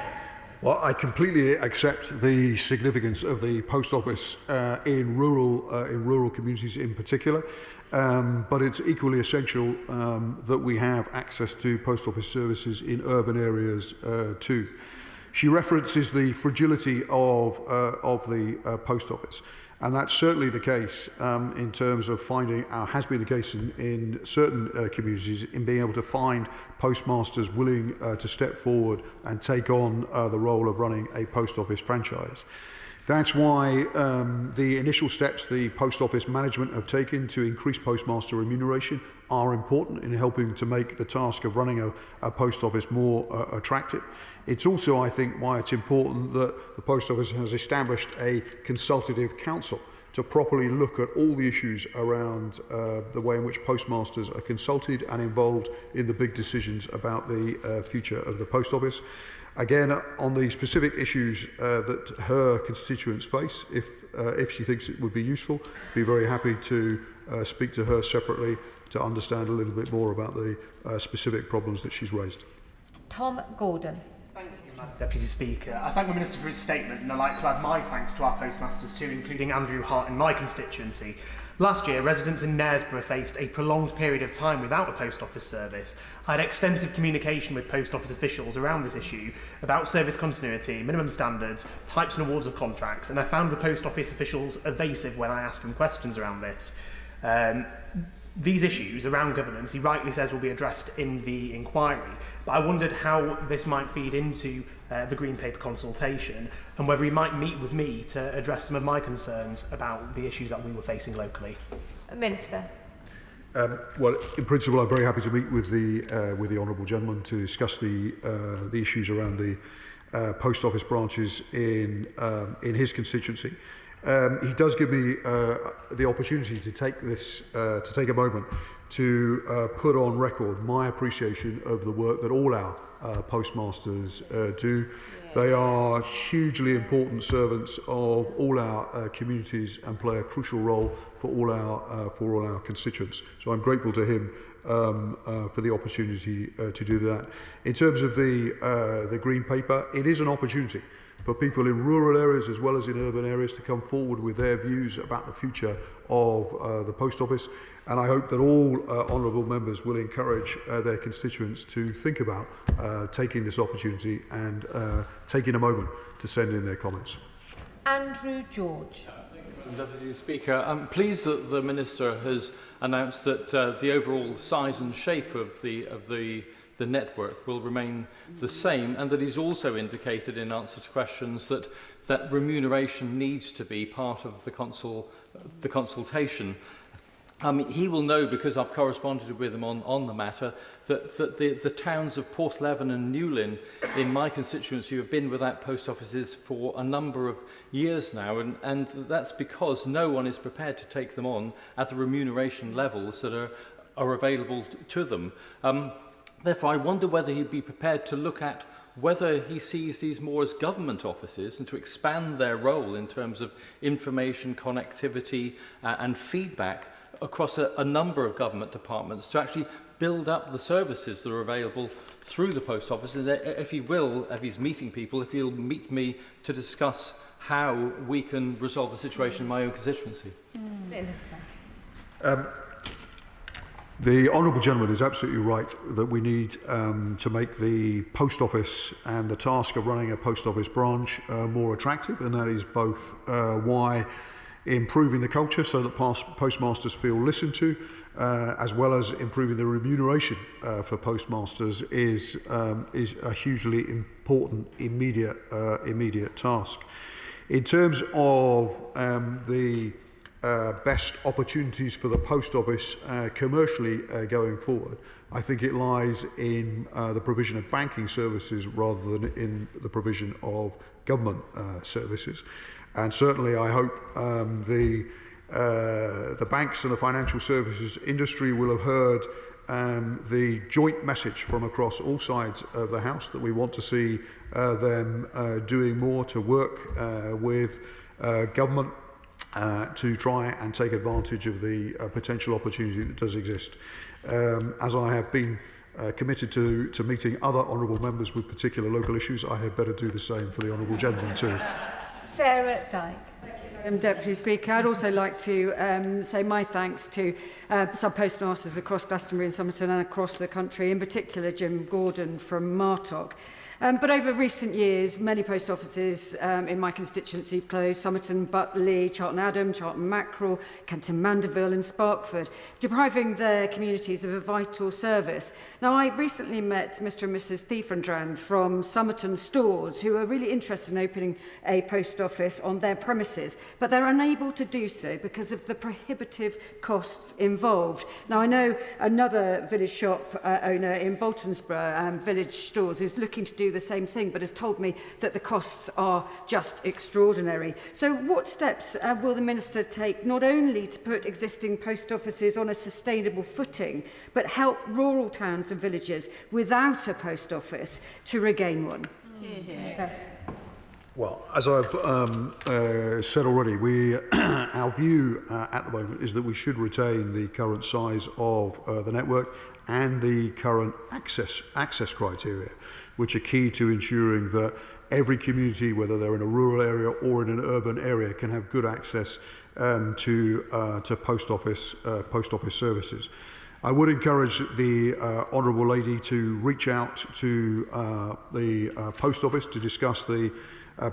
Well, I completely accept the significance of the post office in rural communities in particular, but it's equally essential that we have access to post office services in urban areas too. She references the fragility of the post office. And that's certainly the case in terms of finding, has been the case in certain communities, in being able to find postmasters willing to step forward and take on the role of running a post office franchise. That's why the initial steps the post office management have taken to increase postmaster remuneration are important in helping to make the task of running a post office more attractive. It's also, I think, why it's important that the post office has established a consultative council to properly look at all the issues around the way in which postmasters are consulted and involved in the big decisions about the future of the post office. Again, on the specific issues that her constituents face, if she thinks it would be useful, be very happy to speak to her separately to understand a little bit more about the specific problems that she's raised. Tom Gordon. Thank you, Madam Deputy Speaker. I thank the Minister for his statement, and I'd like to add my thanks to our postmasters too, including Andrew Hart in my constituency. Last year, residents in Knaresborough faced a prolonged period of time without a post office service. I had extensive communication with post office officials around this issue, about service continuity, minimum standards, types and awards of contracts, and I found the post office officials evasive when I asked them questions around this. These issues around governance, he rightly says, will be addressed in the inquiry, but I wondered how this might feed into the Green Paper consultation, and whether he might meet with me to address some of my concerns about the issues that we were facing locally. Minister. Well, in principle, I'm very happy to meet with the honourable gentleman to discuss the issues around the post office branches in his constituency. He does give me the opportunity to take a moment to put on record my appreciation of the work that all our postmasters do. They are hugely important servants of all our communities and play a crucial role for all our constituents. So I'm grateful to him for the opportunity to do that. In terms of the Green Paper, it is an opportunity for people in rural areas as well as in urban areas to come forward with their views about the future of the post office, and I hope that all honourable members will encourage their constituents to think about taking this opportunity and taking a moment to send in their comments. Andrew George. Deputy Speaker, I'm pleased that the Minister has announced that the overall size and shape of the network will remain the same, and that he's also indicated in answer to questions that remuneration needs to be part of the consultation. He will know, because I've corresponded with him on the matter, that the towns of Porthleven and Newlyn in my constituency have been without post offices for a number of years now, and that's because no one is prepared to take them on at the remuneration levels that are available to them. Therefore, I wonder whether he'd be prepared to look at whether he sees these more as government offices and to expand their role in terms of information, connectivity and feedback across a number of government departments to actually build up the services that are available through the post office. And if he will, if he's meeting people, if he'll meet me to discuss how we can resolve the situation in my own constituency. Minister. The honourable gentleman is absolutely right that we need to make the post office and the task of running a post office branch more attractive, and that is both why improving the culture so that postmasters feel listened to, as well as improving the remuneration for postmasters is a hugely important immediate task. In terms of the best opportunities for the post office commercially going forward, I think it lies in the provision of banking services rather than in the provision of government services. And certainly I hope the banks and the financial services industry will have heard the joint message from across all sides of the House that we want to see them doing more to work with government to try and take advantage of the potential opportunity that does exist. As I have been committed to meeting other honourable members with particular local issues, I had better do the same for the honourable gentleman too. Sarah Dyke. Deputy Speaker, I'd also like to say my thanks to some postmasters across Glastonbury and Somerton and across the country, in particular Jim Gordon from Martock. But over recent years, many post offices in my constituency have closed: Somerton, Butley, Charlton Adam, Charlton Mackerel, Kenton Mandeville and Sparkford, depriving their communities of a vital service. Now, I recently met Mr and Mrs Thiefendrand from Somerton Stores, who are really interested in opening a post office on their premises, but they're unable to do so because of the prohibitive costs involved. Now, I know another village shop owner in Boltonsborough, Village Stores, is looking to do the same thing, but has told me that the costs are just extraordinary. So what steps will the Minister take not only to put existing post offices on a sustainable footing, but help rural towns and villages without a post office to regain one? Well, as I've said already, our view at the moment is that we should retain the current size of the network and the current access criteria, which are key to ensuring that every community, whether they're in a rural area or in an urban area, can have good access to post office services. I would encourage the honourable lady to reach out to the post office to discuss the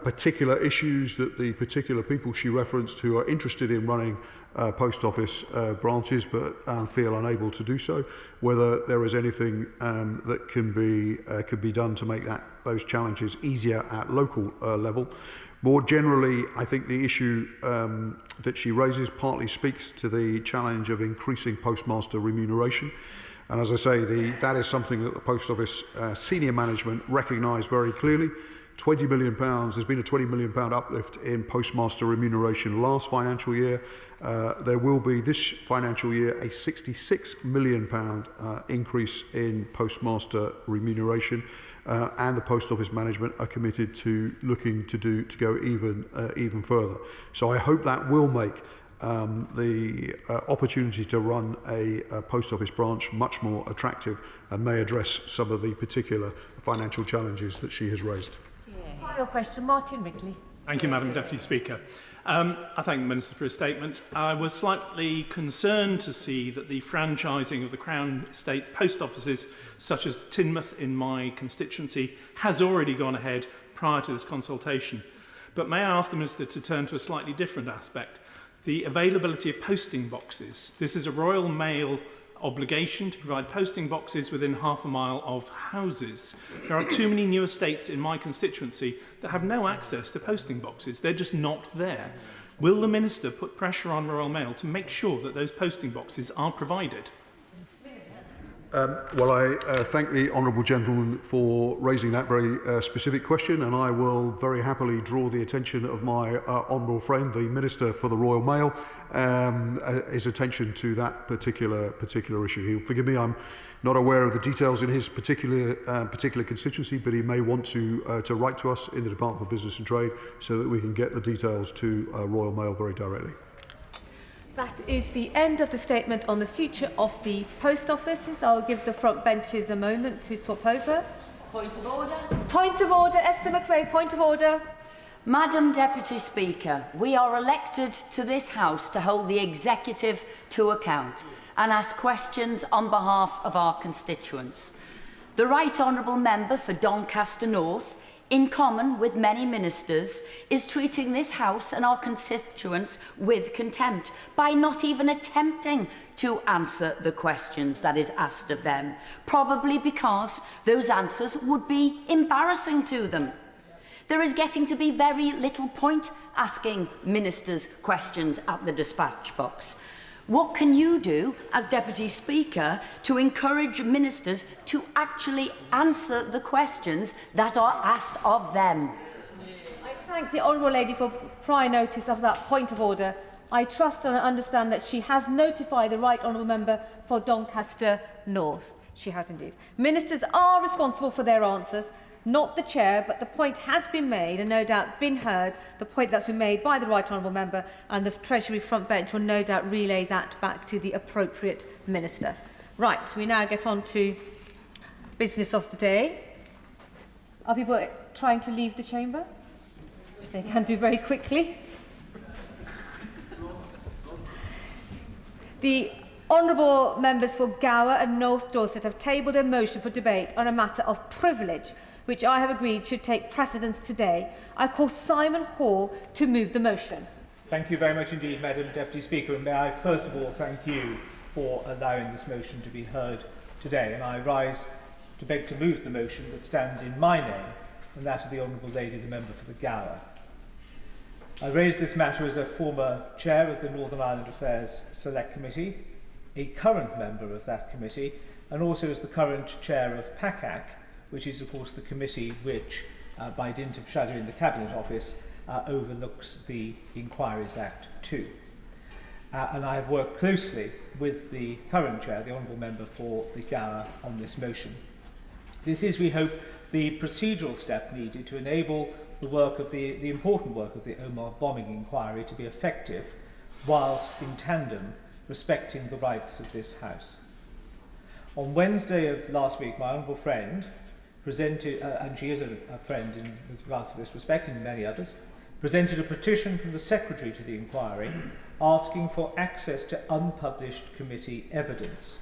particular issues that the particular people she referenced who are interested in running post office branches but feel unable to do so, whether there is anything that can be done to make those challenges easier at local level. More generally, I think the issue that she raises partly speaks to the challenge of increasing postmaster remuneration. And as I say, that is something that the Post Office senior management recognised very clearly. £20 million, there's been a £20 million uplift in postmaster remuneration last financial year. There will be this financial year a £66 million increase in postmaster remuneration, and the Post Office management are committed to looking to go even further. So I hope that will make the opportunity to run a post office branch much more attractive and may address some of the particular financial challenges that she has raised. Final question, Martin Wickley. Thank you, Madam Deputy Speaker. I thank the Minister for his statement. I was slightly concerned to see that the franchising of the Crown Estate post offices, such as Teignmouth in my constituency, has already gone ahead prior to this consultation. But may I ask the Minister to turn to a slightly different aspect, the availability of posting boxes. This is a Royal Mail obligation to provide posting boxes within half a mile of houses. There are too many new estates in my constituency that have no access to posting boxes. They're just not there. Will the Minister put pressure on Royal Mail to make sure that those posting boxes are provided? Well, I thank the honourable gentleman for raising that very specific question, and I will very happily draw the attention of my honourable friend, the Minister for the Royal Mail, his attention to that particular issue. He'll forgive me, I'm not aware of the details in his particular constituency, but he may want to write to us in the Department for Business and Trade so that we can get the details to Royal Mail very directly. That is the end of the statement on the future of the post offices. I'll give the front benches a moment to swap over. Point of order. Point of order, Esther McRae, point of order. Madam Deputy Speaker, we are elected to this House to hold the Executive to account and ask questions on behalf of our constituents. The Right Honourable Member for Doncaster North, in common with many ministers, is treating this House and our constituents with contempt by not even attempting to answer the questions that is asked of them, probably because those answers would be embarrassing to them. There is getting to be very little point asking ministers questions at the dispatch box. What can you do as Deputy Speaker to encourage ministers to actually answer the questions that are asked of them? I thank the Honourable Lady for prior notice of that point of order. I trust and understand that she has notified the Right Honourable Member for Doncaster North. She has indeed. Ministers are responsible for their answers, not the Chair, but the point has been made and no doubt been heard, the point that's been made by the Right Honourable Member, and the Treasury front bench will no doubt relay that back to the appropriate Minister. Right, we now get on to business of the day. Are people trying to leave the chamber? They can do very quickly. The Honourable Members for Gower and North Dorset have tabled a motion for debate on a matter of privilege, which I have agreed should take precedence today. I call Simon Hall to move the motion. Thank you very much indeed, Madam Deputy Speaker. And may I first of all thank you for allowing this motion to be heard today. And I rise to beg to move the motion that stands in my name and that of the Honourable Lady, the Member for the Gower. I raise this matter as a former Chair of the Northern Ireland Affairs Select Committee, a current member of that committee, and also as the current Chair of PACAC, which is of course the committee which, by dint of shadowing the Cabinet Office, overlooks the Inquiries Act 2. And I have worked closely with the current Chair, the Honourable Member for the Gower, on this motion. This is, we hope, the procedural step needed to enable the work of the important work of the Omagh bombing inquiry to be effective, whilst in tandem respecting the rights of this House. On Wednesday of last week, my honourable friend presented, and she is a friend in with regards to this respect and many others, presented a petition from the Secretary to the inquiry asking for access to unpublished committee evidence.